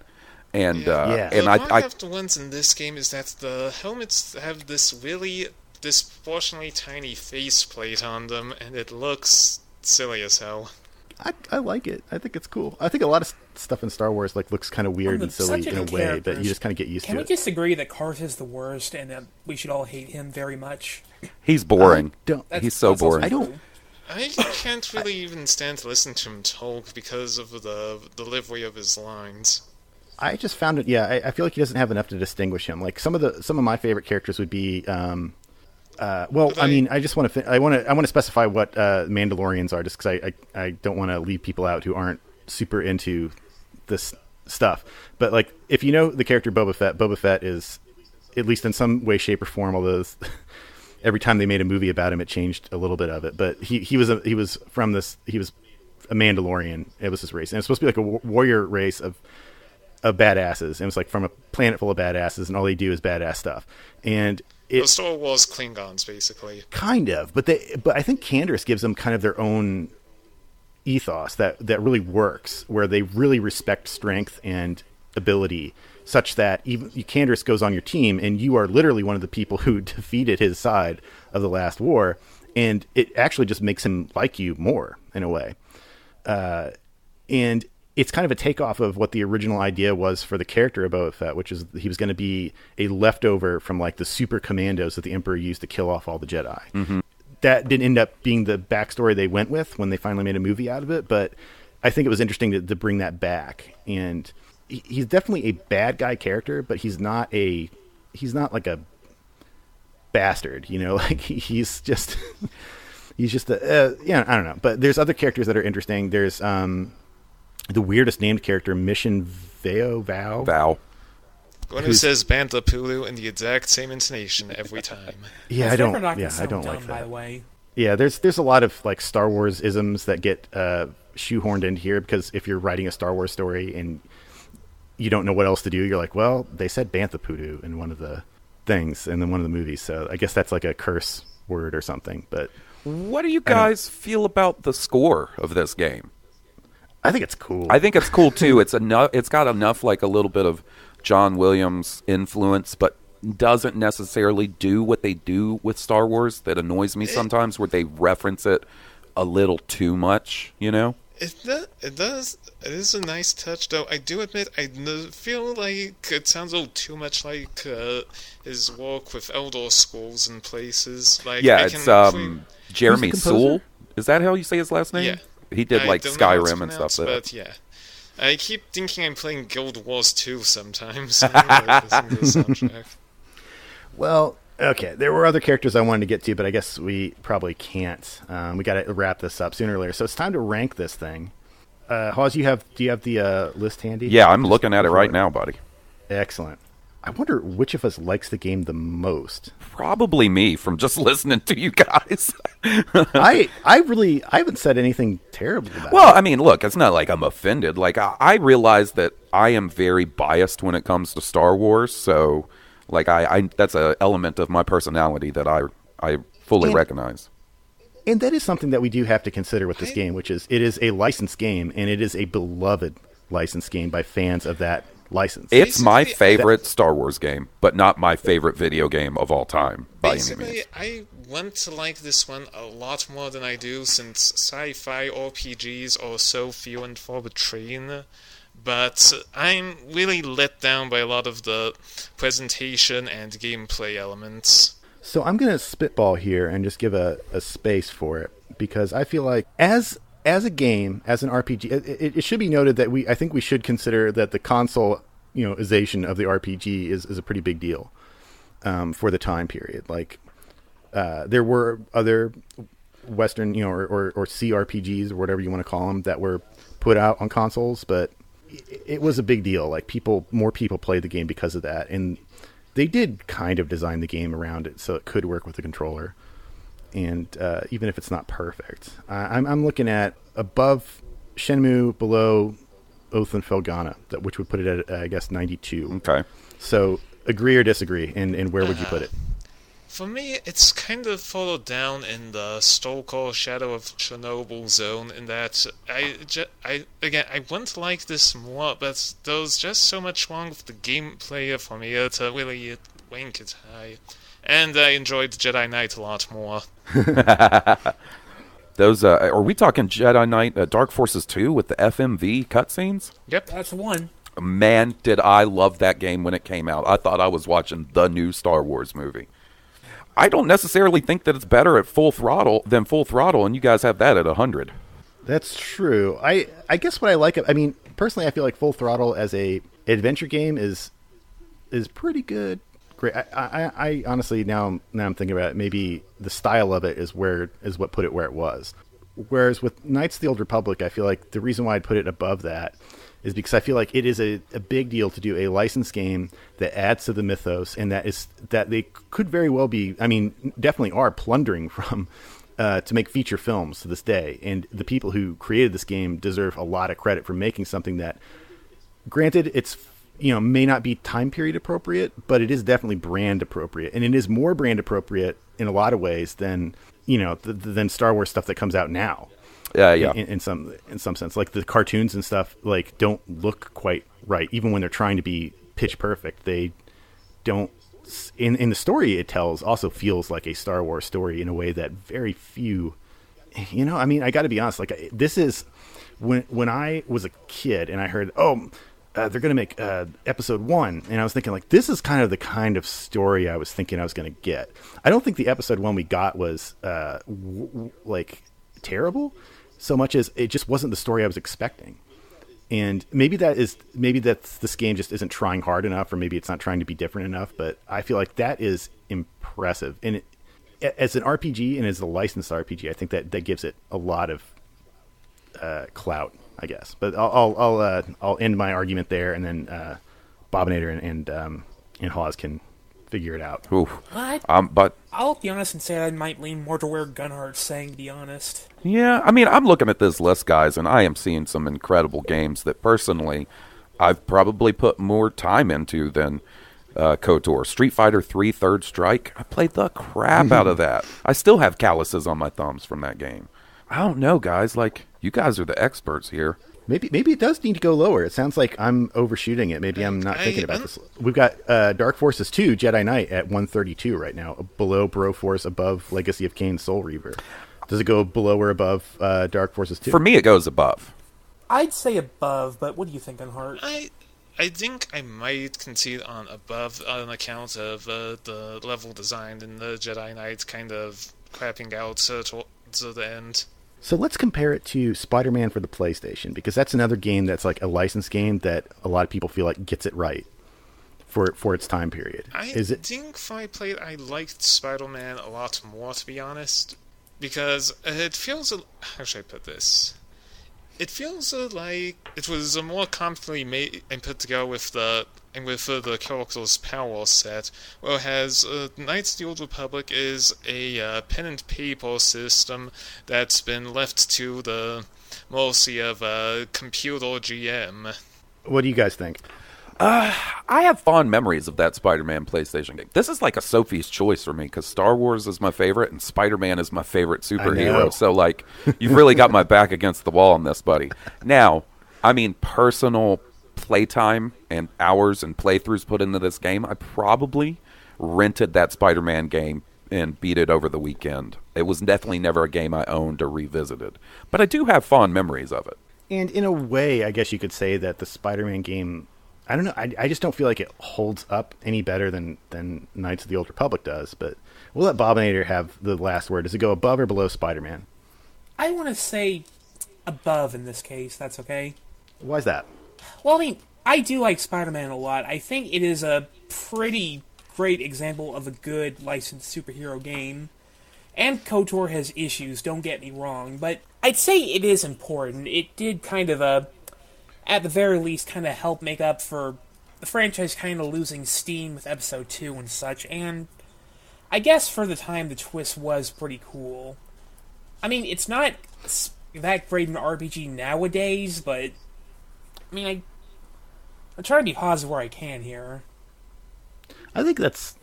And and I of the ones in this game is that the helmets have this really disproportionately tiny faceplate on them, and it looks silly as hell. I like it. I think it's cool. I think a lot of stuff in Star Wars like looks kind of weird and silly in a way, but you just kind of get used to it. Can we just agree that Karth is the worst and that we should all hate him very much? He's boring. He's so boring. I can't really even stand to listen to him talk because of the delivery of his lines. I just found it. Yeah, I feel like he doesn't have enough to distinguish him. Like some of my favorite characters would be. I just want to. I want to specify what Mandalorians are, just because I don't want to leave people out who aren't super into this stuff. But like, if you know the character Boba Fett is, at least in some way, shape, or form, although every time they made a movie about him, it changed a little bit of it. But he was a Mandalorian. It was his race, and it's supposed to be like a warrior race of badasses. And it was like from a planet full of badasses, and all they do is badass stuff. And The Star Wars Klingons, basically. Kind of, but I think Canderous gives them kind of their own ethos that really works, where they really respect strength and ability, such that even Canderous goes on your team, and you are literally one of the people who defeated his side of the last war, and it actually just makes him like you more in a way. And it's kind of a takeoff of what the original idea was for the character of Boba Fett, which is he was going to be a leftover from like the super commandos that the Emperor used to kill off all the Jedi. Mm-hmm. That didn't end up being the backstory they went with when they finally made a movie out of it, but I think it was interesting to bring that back. And he's definitely a bad guy character, but he's not like a bastard, you know, like he's just I don't know. But there's other characters that are interesting. There's the weirdest named character, Mission Val. One who says Bantha Pulu in the exact same intonation every time. Yeah, I don't like that. By the way. Yeah, there's a lot of like Star Wars isms that get shoehorned in here, because if you're writing a Star Wars story and you don't know what else to do, you're like, well, they said Bantha Pulu in one of the things in one of the movies, so I guess that's like a curse word or something. But what do you guys feel about the score of this game? I think it's cool. I think it's cool too. It's got enough like a little bit of John Williams influence, but doesn't necessarily do what they do with Star Wars that annoys me sometimes, where they reference it a little too much, you know? It does. It is a nice touch, though. I do admit, I feel like it sounds a little too much like his work with Eldor Scrolls in places. Like, yeah, Jeremy Soule. Is that how you say his last name? Yeah. He did like Skyrim and stuff. But yeah. I keep thinking I'm playing Guild Wars 2 sometimes. Soundtrack. Well, okay, there were other characters I wanted to get to, but I guess we probably can't. We got to wrap this up sooner or later. So it's time to rank this thing. Hawes, do you have the list handy? Yeah, I'm looking at it right now, buddy. Excellent. I wonder which of us likes the game the most. Probably me, from just listening to you guys. I haven't said anything terrible about it. Well, I mean, look, it's not like I'm offended. Like, I realize that I am very biased when it comes to Star Wars, so like I that's an element of my personality that I fully recognize. And that is something that we do have to consider with this game, which is it is a licensed game, and it is a beloved licensed game by fans of that license. It's my favorite Star Wars game, but not my favorite video game of all time by any means. I want to like this one a lot more than I do, since sci-fi RPGs are so few and far between. But I'm really let down by a lot of the presentation and gameplay elements. So I'm going to spitball here and just give a space for it, because I feel like as a game, as an RPG, it should be noted that I think we should consider that the console-ization of the RPG is a pretty big deal for the time period. Like there were other Western, or CRPGs or whatever you want to call them, that were put out on consoles, but it was a big deal. Like more people played the game because of that, and they did kind of design the game around it so it could work with the controller. And even if it's not perfect, I'm looking at above Shenmue, below Oath and Felghana, which would put it at, I guess, 92. Okay. So agree or disagree, and where would you put it? For me, it's kind of followed down in the Stalker Shadow of Chernobyl zone, in that I want to like this more, but there's just so much wrong with the gameplay for me to really rank it high. And I enjoyed Jedi Knight a lot more. Those are we talking Jedi Knight Dark Forces 2 with the FMV cutscenes? Yep, that's one. Man, did I love that game when it came out. I thought I was watching the new Star Wars movie. I don't necessarily think that it's better at full throttle than full throttle, and you guys have that at 100. That's true. I guess what I like, I mean, personally, I feel like Full Throttle as a adventure game is pretty good. Great. I honestly, now I'm thinking about it, maybe the style of it is what put it where it was. Whereas with Knights of the Old Republic, I feel like the reason why I'd put it above that is because I feel like it is a big deal to do a licensed game that adds to the mythos, and that they could very well be, I mean, definitely are plundering from to make feature films to this day. And the people who created this game deserve a lot of credit for making something that, granted, it's, may not be time period appropriate, but it is definitely brand appropriate. And it is more brand appropriate in a lot of ways than, than Star Wars stuff that comes out now. Yeah. In some sense, like the cartoons and stuff, like don't look quite right. Even when they're trying to be pitch perfect, they don't. In the story it tells also feels like a Star Wars story in a way that very few. I mean, I got to be honest. Like this is when I was a kid and I heard, they're going to make episode 1, and I was thinking, like, this is kind of story I was thinking I was going to get. I don't think the episode 1 we got was like terrible, so much as it just wasn't the story I was expecting. And maybe that's this game just isn't trying hard enough, or maybe it's not trying to be different enough. But I feel like that is impressive, and as an RPG and as a licensed RPG, I think that gives it a lot of clout, I guess. But I'll end my argument there, and then Bobinator and Hawes can figure it out. Ooh. But I'll be honest and say I might lean more to where Gunhart's saying, to be honest. Yeah, I mean, I'm looking at this list, guys, and I am seeing some incredible games that personally I've probably put more time into than KOTOR. Street Fighter 3 Third Strike, I played the crap out of that. I still have calluses on my thumbs from that game. I don't know, guys. Like, you guys are the experts here. Maybe it does need to go lower. It sounds like I'm overshooting it. Maybe I'm not thinking about this. We've got Dark Forces 2 Jedi Knight at 132 right now, below Broforce, above Legacy of Kain Soul Reaver. Does it go below or above Dark Forces 2? For me, it goes above. I'd say above, but what do you think, Gunhart? I think I might concede on above on account of the level design and the Jedi Knights kind of crapping out to the end. So let's compare it to Spider-Man for the PlayStation, because that's another game that's like a licensed game that a lot of people feel like gets it right for its time period. I think when I played, I liked Spider-Man a lot more, to be honest, because it feels... How should I put this? It feels like it was more competently made and put together with the character's power set, whereas Knights of the Old Republic is a pen and paper system that's been left to the mercy of a computer GM. What do you guys think? I have fond memories of that Spider-Man PlayStation game. This is like a Sophie's choice for me, because Star Wars is my favorite and Spider-Man is my favorite superhero. So, like, you've really got my back against the wall on this, buddy. Now, I mean, personal playtime and hours and playthroughs put into this game, I probably rented that Spider-Man game and beat it over the weekend. It was definitely never a game I owned or revisited. But I do have fond memories of it. And in a way, I guess you could say that the Spider-Man game... I don't know. I just don't feel like it holds up any better than Knights of the Old Republic does. But we'll let Bobinator have the last word. Does it go above or below Spider-Man? I want to say above in this case. That's okay. Why is that? Well, I mean, I do like Spider-Man a lot. I think it is a pretty great example of a good licensed superhero game. And KOTOR has issues, don't get me wrong. But I'd say it is important. It did kind of at the very least, kind of help make up for the franchise kind of losing steam with Episode 2 and such, and I guess for the time the twist was pretty cool. I mean, it's not that great an RPG nowadays, but, I mean, I try to be positive where I can here. I think that's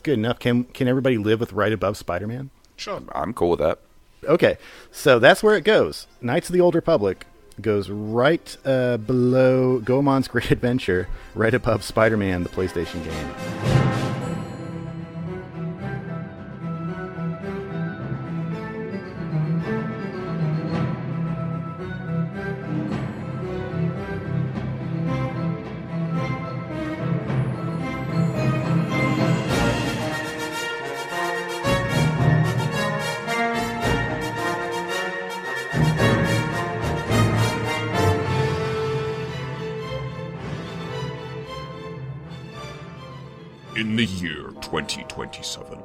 good enough. Can everybody live with right above Spider-Man? Sure. I'm cool with that. Okay, so that's where it goes. Knights of the Old Republic goes right below Goemon's Great Adventure, right above Spider-Man, the PlayStation game. In the year 2027,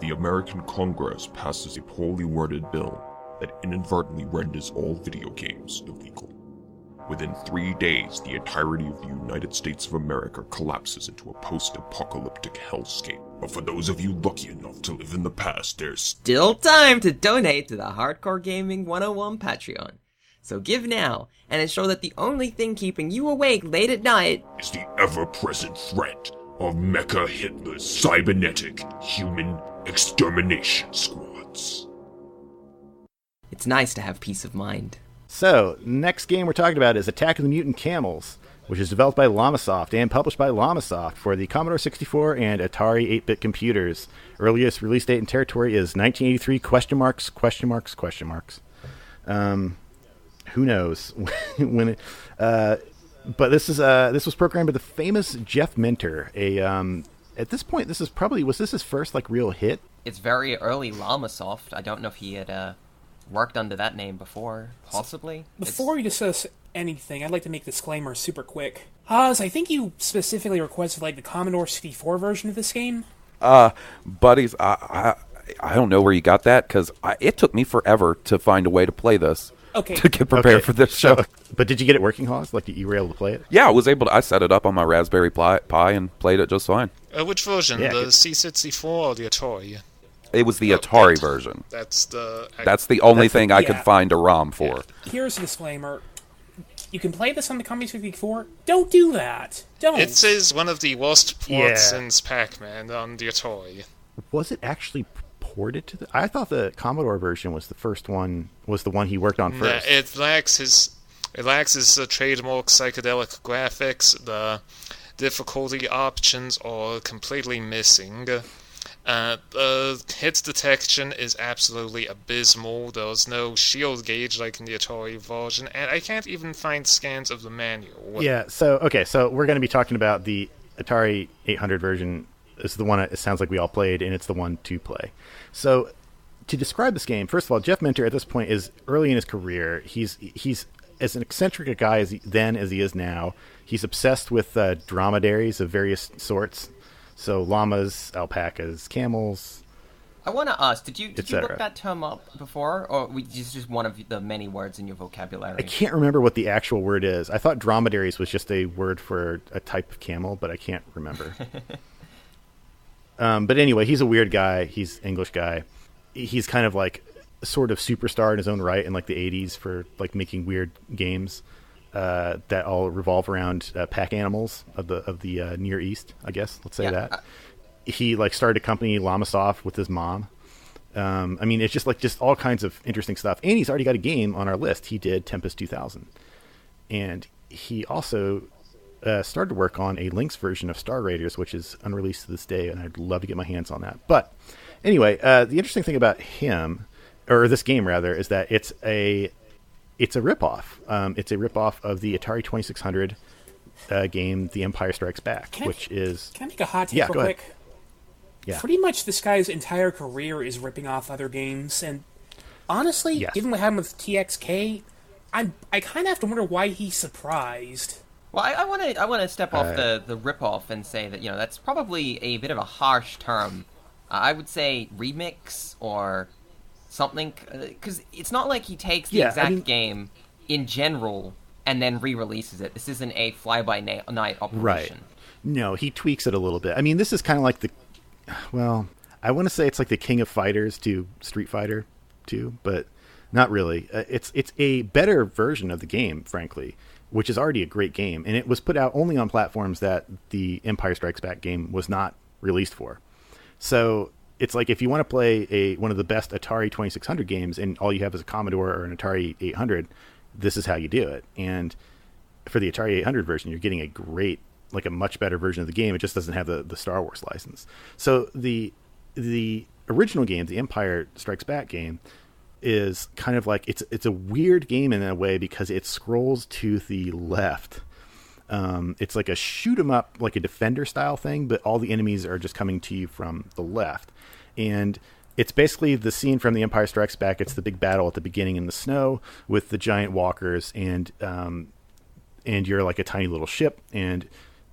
the American Congress passes a poorly worded bill that inadvertently renders all video games illegal. Within 3 days, the entirety of the United States of America collapses into a post-apocalyptic hellscape. But for those of you lucky enough to live in the past, there's Still time to donate to the Hardcore Gaming 101 Patreon. So give now, and ensure that the only thing keeping you awake late at night is the ever-present threat of Mecha Hitler's cybernetic human extermination squads. It's nice to have peace of mind. So, next game we're talking about is Attack of the Mutant Camels, which is developed by Llamasoft and published by Llamasoft for the Commodore 64 and Atari 8-bit computers. Earliest release date and territory is 1983, question marks, question marks, question marks. Who knows when it, but this was programmed by the famous Jeff Minter. At this point, was this his first like real hit? It's very early Llamasoft. I don't know if he had worked under that name before, possibly. Before you discuss anything, I'd like to make a disclaimer super quick. Haas, I think you specifically requested like the Commodore 64 version of this game. Buddies, I don't know where you got that, because it took me forever to find a way to play this. Okay. To get prepared for this show. But did you get it working, Haas? Like, you were able to play it? Yeah, I was able to. I set it up on my Raspberry Pi and played it just fine. Which version? Yeah, the C64 or the Atari? It was the Atari version. That's the only thing I could find a ROM for. Here's a disclaimer. You can play this on the Commodore 64. Don't do that. Don't. It is one of the worst ports since Pac-Man on the Atari. Was it actually ported to the... I thought the Commodore version was the one he worked on first. Yeah, it lacks his trademark psychedelic graphics. The difficulty options are completely missing. Hit detection is absolutely abysmal. There's no shield gauge like in the Atari version, and I can't even find scans of the manual. Yeah, so we're going to be talking about the Atari 800 version. This is the one it sounds like we all played, and it's the one to play. So, to describe this game, first of all, Jeff Minter at this point is early in his career. He's as an eccentric a guy as he is now. He's obsessed with dromedaries of various sorts. So llamas, alpacas, camels. I want to ask, did you etc. look that term up before, or is just one of the many words in your vocabulary? I can't remember what the actual word is. I thought dromedaries was just a word for a type of camel, but I can't remember. But anyway, he's a weird guy. He's an English guy. He's kind of like sort of superstar in his own right in like the 80s for like making weird games that all revolve around pack animals of the Near East, I guess. Let's say that. He like started a company, Llamasoft, with his mom. I mean, it's just all kinds of interesting stuff. And he's already got a game on our list. He did Tempest 2000. And he also started work on a Lynx version of Star Raiders, which is unreleased to this day, and I'd love to get my hands on that. But anyway, the interesting thing about him, or this game rather, is that it's a ripoff. It's a ripoff of the Atari 2600 game, The Empire Strikes Back, Can I make a hot take real quick? Ahead. Yeah. Pretty much this guy's entire career is ripping off other games, and honestly, given what happened with TXK, I kind of have to wonder why he's surprised. Well, I want to step off the rip-off and say that, that's probably a bit of a harsh term. I would say remix or something, because it's not like he takes the exact game in general and then re-releases it. This isn't a fly-by-night operation. Right. No, he tweaks it a little bit. I mean, this is kind of like I want to say it's like the King of Fighters to Street Fighter 2, but not really. It's a better version of the game, frankly, which is already a great game, and it was put out only on platforms that the Empire Strikes Back game was not released for. So it's like if you want to play one of the best Atari 2600 games and all you have is a Commodore or an Atari 800, this is how you do it. And for the Atari 800 version, you're getting a much better version of the game. It just doesn't have the Star Wars license. So the original game, the Empire Strikes Back game, is kind of like it's a weird game in a way because it scrolls to the left. It's like a shoot 'em up, like a Defender style thing, but all the enemies are just coming to you from the left. And it's basically the scene from The Empire Strikes Back. It's the big battle at the beginning in the snow with the giant walkers, and you're like a tiny little ship, and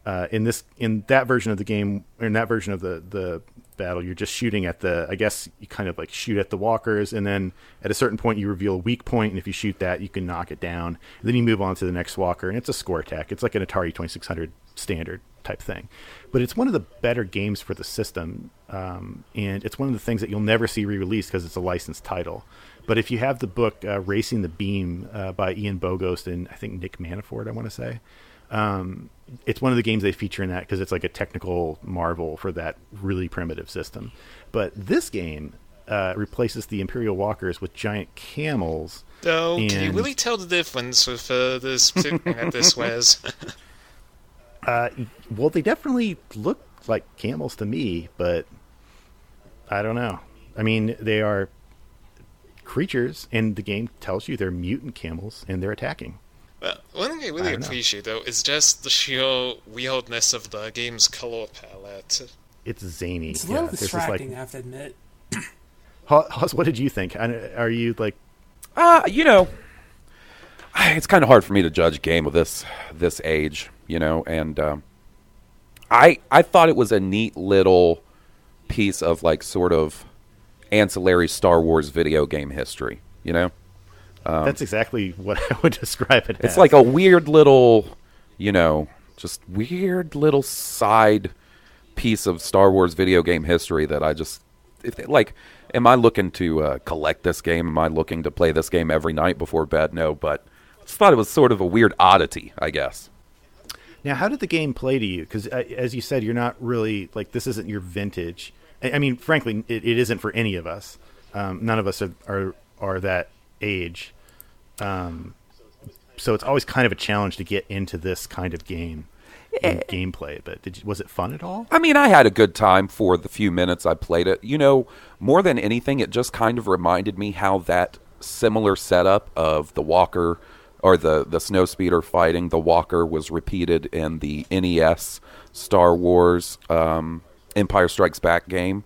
in that version of the game, or in that version of the battle, you're just shooting at I guess you kind of like shoot at the walkers, and then at a certain point you reveal a weak point, and if you shoot that, you can knock it down. And then you move on to the next walker, and it's a score attack. It's like an Atari 2600 standard type thing. But it's one of the better games for the system, and it's one of the things that you'll never see re-released because it's a licensed title. But if you have the book Racing the Beam by Ian Bogost and I think Nick Manafort, I want to say, it's one of the games they feature in that because it's like a technical marvel for that really primitive system. But this game replaces the Imperial Walkers with giant camels. Oh, can you really tell the difference with this that this wears? Well, they definitely look like camels to me, but I don't know. I mean, they are creatures, and the game tells you they're mutant camels, and they're attacking. Well, one thing I really appreciate, though, is just the sheer weirdness of the game's color palette. It's zany. It's a little distracting, I have to admit. Hoss, what did you think? Are you like... it's kind of hard for me to judge a game of this age, and I thought it was a neat little piece of like sort of ancillary Star Wars video game history, That's exactly what I would describe it as. It's like a weird little, just weird little side piece of Star Wars video game history that I just, am I looking to collect this game? Am I looking to play this game every night before bed? No, but I just thought it was sort of a weird oddity, I guess. Now, how did the game play to you? Because as you said, you're not really, this isn't your vintage. I mean, frankly, it isn't for any of us. None of us are that age. So it's always kind of a challenge to get into this kind of game and gameplay. But was it fun at all? I mean, I had a good time for the few minutes I played it. More than anything, it just kind of reminded me how that similar setup of the walker or the snowspeeder fighting the walker was repeated in the NES Star Wars Empire Strikes Back game.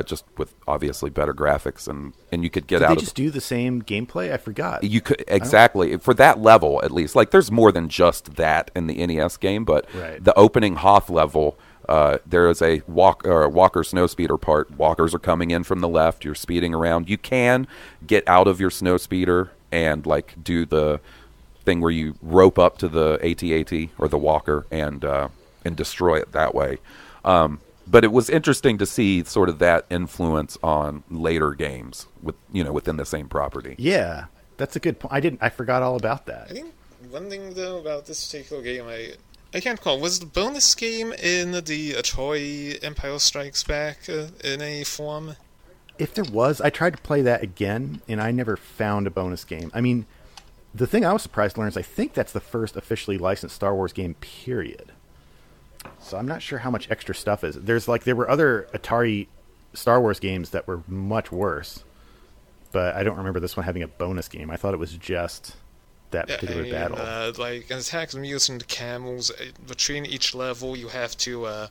Just with obviously better graphics, and you could get Did out. They just do the same gameplay? I forgot. You could exactly for that level at least. Like there's more than just that in the NES game, but the opening Hoth level, there is a walker snowspeeder part. Walkers are coming in from the left. You're speeding around. You can get out of your snowspeeder and do the thing where you rope up to the AT-AT or the walker and destroy it that way. But it was interesting to see sort of that influence on later games within the same property. Yeah, that's a good point. I forgot all about that. I think one thing though about this particular game, I can't recall. Was the bonus game in the Atari Empire Strikes Back in any form? If there was, I tried to play that again, and I never found a bonus game. I mean, the thing I was surprised to learn is I think that's the first officially licensed Star Wars game, period. So I'm not sure how much extra stuff is. There were other Atari Star Wars games that were much worse, but I don't remember this one having a bonus game. I thought it was just that particular battle. Like in Attack of the Mutant Camels, between each level you have to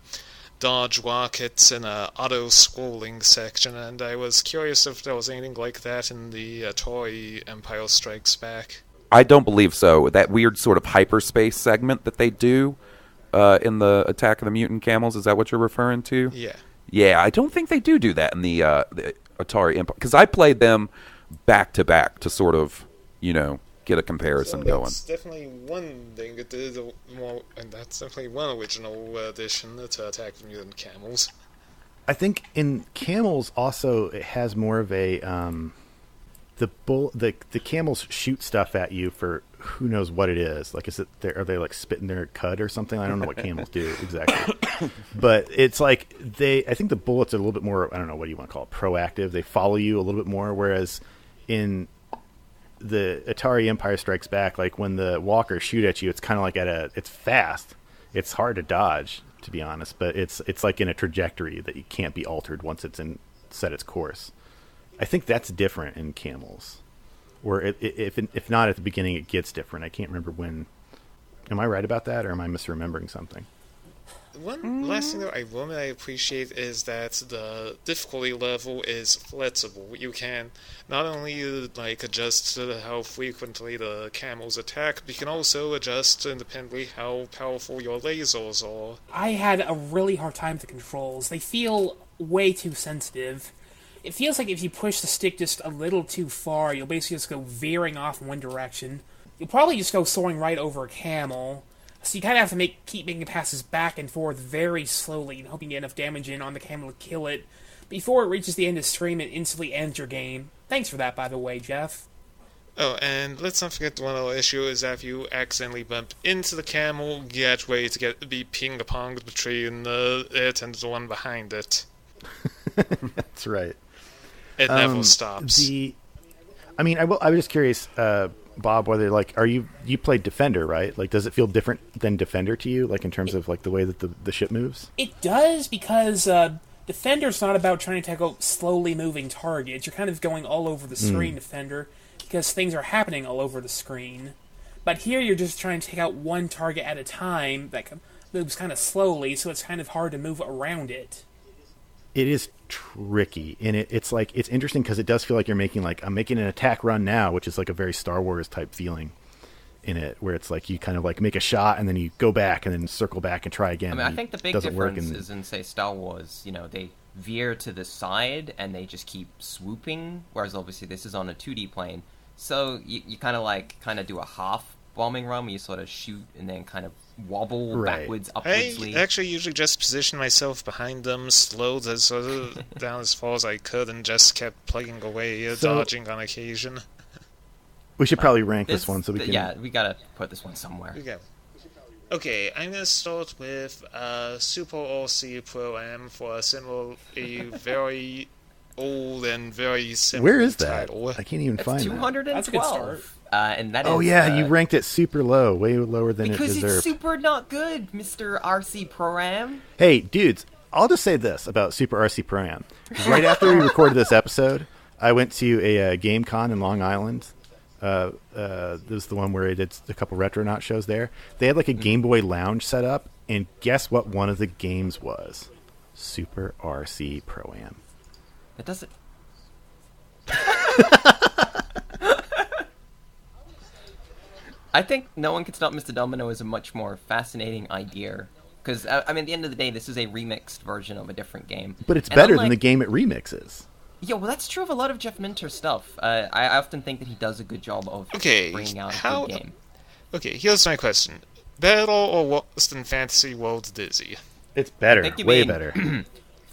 dodge rockets in a auto-scrolling section, and I was curious if there was anything like that in the Atari Empire Strikes Back. I don't believe so. That weird sort of hyperspace segment that they do in the Attack of the Mutant Camels, is that what you're referring to? Yeah. Yeah, I don't think they do that in the Atari Empire, because I played them back to back to sort of, get a comparison going. That's definitely one thing. And that's definitely one original addition to Attack of the Mutant Camels. I think in Camels also it has more of a the camels shoot stuff at you for who knows what it is. Like, are they like spitting their cud or something? I don't know what camels do exactly, but it's like I think the bullets are a little bit more, I don't know, what do you want to call it, proactive. They follow you a little bit more, whereas in the Atari Empire Strikes Back, like when the walkers shoot at you, it's kind of like it's fast. It's hard to dodge, to be honest, but it's like in a trajectory that you can't be altered once it's set its course. I think that's different in Camels, or if not at the beginning, it gets different. I can't remember when. Am I right about that, or am I misremembering something? One last thing that I appreciate is that the difficulty level is flexible. You can not only adjust how frequently the camels attack, but you can also adjust independently how powerful your lasers are. I had a really hard time with the controls. They feel way too sensitive. It feels like if you push the stick just a little too far, you'll basically just go veering off in one direction. You'll probably just go soaring right over a camel. So you kind of have to keep making passes back and forth very slowly and hoping to get enough damage in on the camel to kill it before it reaches the end of the stream and instantly ends your game. Thanks for that, by the way, Jeff. Oh, and let's not forget one other issue is that if you accidentally bump into the camel, get ready to be ping-ponged between it and the one behind it. That's right. It never stops. I was just curious, Bob, whether you played Defender, right? Like, does it feel different than Defender to you, like in terms of like the way that the ship moves? It does, because Defender's not about trying to tackle slowly moving targets. You're kind of going all over the screen, Defender, because things are happening all over the screen. But here you're just trying to take out one target at a time that moves kind of slowly, so it's kind of hard to move around it. It is tricky, and it's interesting because it does feel like you're making I'm making an attack run now, which is like a very Star Wars type feeling in it, where it's like you kind of like make a shot and then you go back and then circle back and try again. I mean, I think the big difference is in, say, Star Wars, they veer to the side and they just keep swooping, whereas obviously this is on a 2D plane. So you kind of do a half bombing run where you sort of shoot and then kind of wobble backwards, upwardsly. I actually usually just positioned myself behind them, slowed down as far as I could, and just kept plugging away, dodging on occasion. We should probably rank this one so we can... Yeah, we gotta put this one somewhere. Okay, I'm gonna start with Super RC Pro-Am for a very old and very simple Where is that? title. I can't even find 212. That's a good start. And that is, you ranked it super low, way lower than it deserved. Because it's super not good, Mr. RC Pro-Am. Hey, dudes, I'll just say this about Super RC Pro-Am. Right after we recorded this episode, I went to a Game Con in Long Island. This was the one where I did a couple Retronaut shows there. They had like a Game Boy lounge set up, and guess what one of the games was? Super RC Pro-Am. It doesn't... I think No One Can Stop Mr. Domino is a much more fascinating idea. Because, at the end of the day, this is a remixed version of a different game. But it's better than the game it remixes. Yeah, well, that's true of a lot of Jeff Minter stuff. I often think that he does a good job of bringing out a good game. Okay, here's my question. Better or worse than Fantasy World Dizzy? It's better. Way better.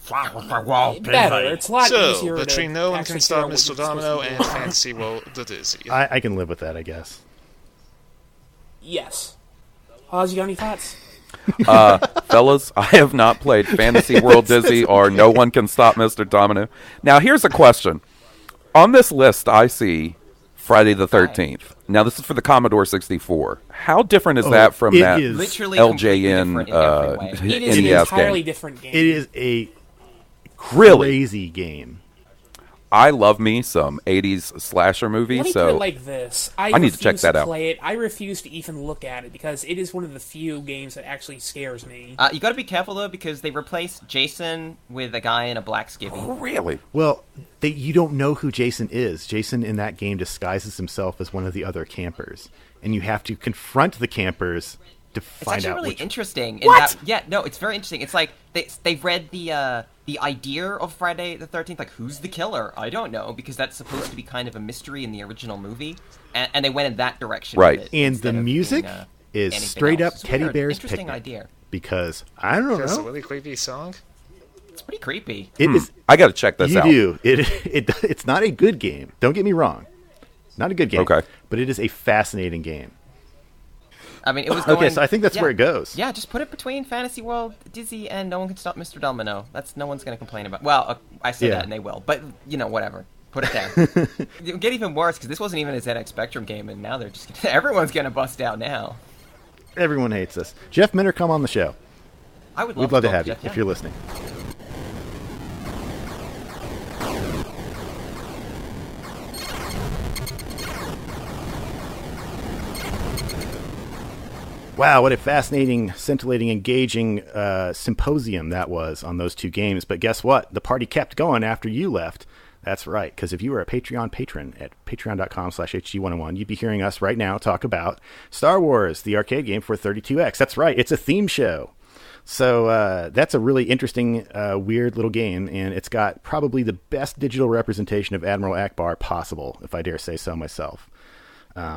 Better. It's a lot easier So, between No One Can Stop Mr. Domino and Fantasy World Dizzy. I can live with that, I guess. Yes. Oz, you got any thoughts? Fellas, I have not played Fantasy World Dizzy or No One Can Stop Mr. Domino. Now, here's a question. On this list, I see Friday the 13th. Now, this is for the Commodore 64. How different is that from that LJN It is an entirely different game. It is a crazy game. I love me some 80s slasher movies, Let me so put it like this. I need to check that out. Play it. I refuse to even look at it because it is one of the few games that actually scares me. You got to be careful though because they replaced Jason with a guy in a black skivvy. Oh, really? Well, you don't know who Jason is. Jason in that game disguises himself as one of the other campers, and you have to confront the campers to find out. It's actually really interesting. What? It's very interesting. It's like they've read the idea of Friday the 13th, like, who's the killer? I don't know, because that's supposed to be kind of a mystery in the original movie, and they went in that direction. Right. With it, and the music is straight up Teddy Bear's Interesting Picnic. idea. Because, I don't know. It's a really creepy song. It's pretty creepy. It is. I got to check this out. You do. It's not a good game. Don't get me wrong. Not a good game. Okay. But it is a fascinating game. I mean, it was going... Okay, so I think that's where it goes. Yeah, just put it between Fantasy World Dizzy and No One Can Stop Mr. Domino. No one's going to complain about... Well, I say that and they will. But, whatever. Put it there. It'll get even worse, because this wasn't even a ZX Spectrum game, and now they're just... Everyone's going to bust out now. Everyone hates us. Jeff Minter, come on the show. We'd love to have you, if you're listening. Wow, what a fascinating, scintillating, engaging symposium that was on those two games. But guess what? The party kept going after you left. That's right, because if you were a Patreon patron at patreon.com/HG101, you'd be hearing us right now talk about Star Wars, the arcade game for 32X. That's right, it's a theme show. So that's a really interesting, weird little game, and it's got probably the best digital representation of Admiral Akbar possible, if I dare say so myself.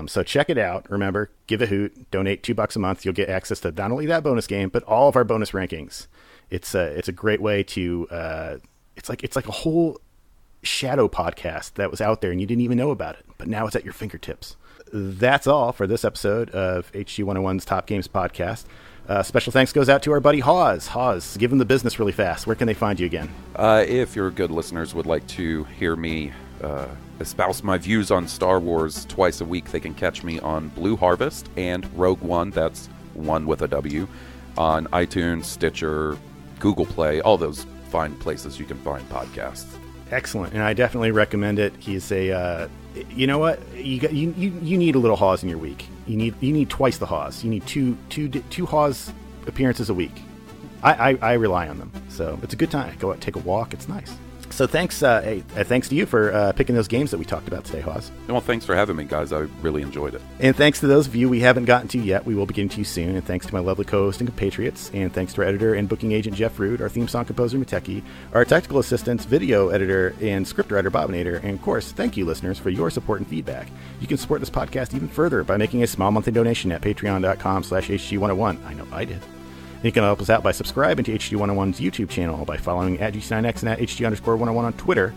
So check it out. Remember, give a hoot, donate $2 a month. You'll get access to not only that bonus game, but all of our bonus rankings. It's a great way to, it's like a whole shadow podcast that was out there and you didn't even know about it, but now it's at your fingertips. That's all for this episode of HG101's Top Games podcast. Special thanks goes out to our buddy Hawes. Hawes, give him the business really fast. Where can they find you again? If your good listeners would like to hear me espouse my views on Star Wars twice a week, they can catch me on Blue Harvest and Rogue One, that's one with a W, on iTunes, Stitcher, Google Play, all those fine places you can find podcasts. Excellent, and I definitely recommend it. He's a, you know what? You need a little Hawes in your week. You need twice the Hawes. You need two Hawes appearances a week. I rely on them, so it's a good time. Go out, take a walk. It's nice. So thanks to you for picking those games that we talked about today, Hawes. Well, thanks for having me, guys. I really enjoyed it. And thanks to those of you we haven't gotten to yet. We will be getting to you soon. And thanks to my lovely co-host and compatriots. And thanks to our editor and booking agent, Jeff Rude, our theme song composer, Mateki, our technical assistants, video editor, and scriptwriter, Bobinator. And, of course, thank you, listeners, for your support and feedback. You can support this podcast even further by making a small monthly donation at patreon.com/HG101. I know I did. You can help us out by subscribing to HG101's YouTube channel, by following at G9X and at HG_101 on Twitter.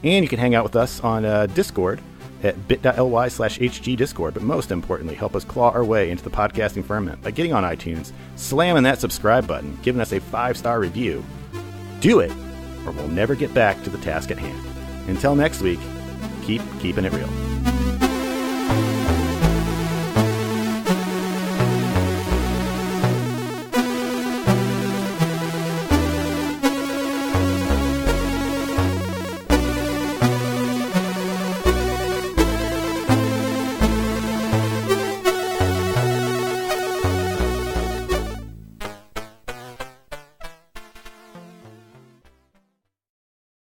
And you can hang out with us on Discord at bit.ly/HG Discord. But most importantly, help us claw our way into the podcasting firmament by getting on iTunes, slamming that subscribe button, giving us a 5-star review. Do it, or we'll never get back to the task at hand. Until next week, keep keeping it real.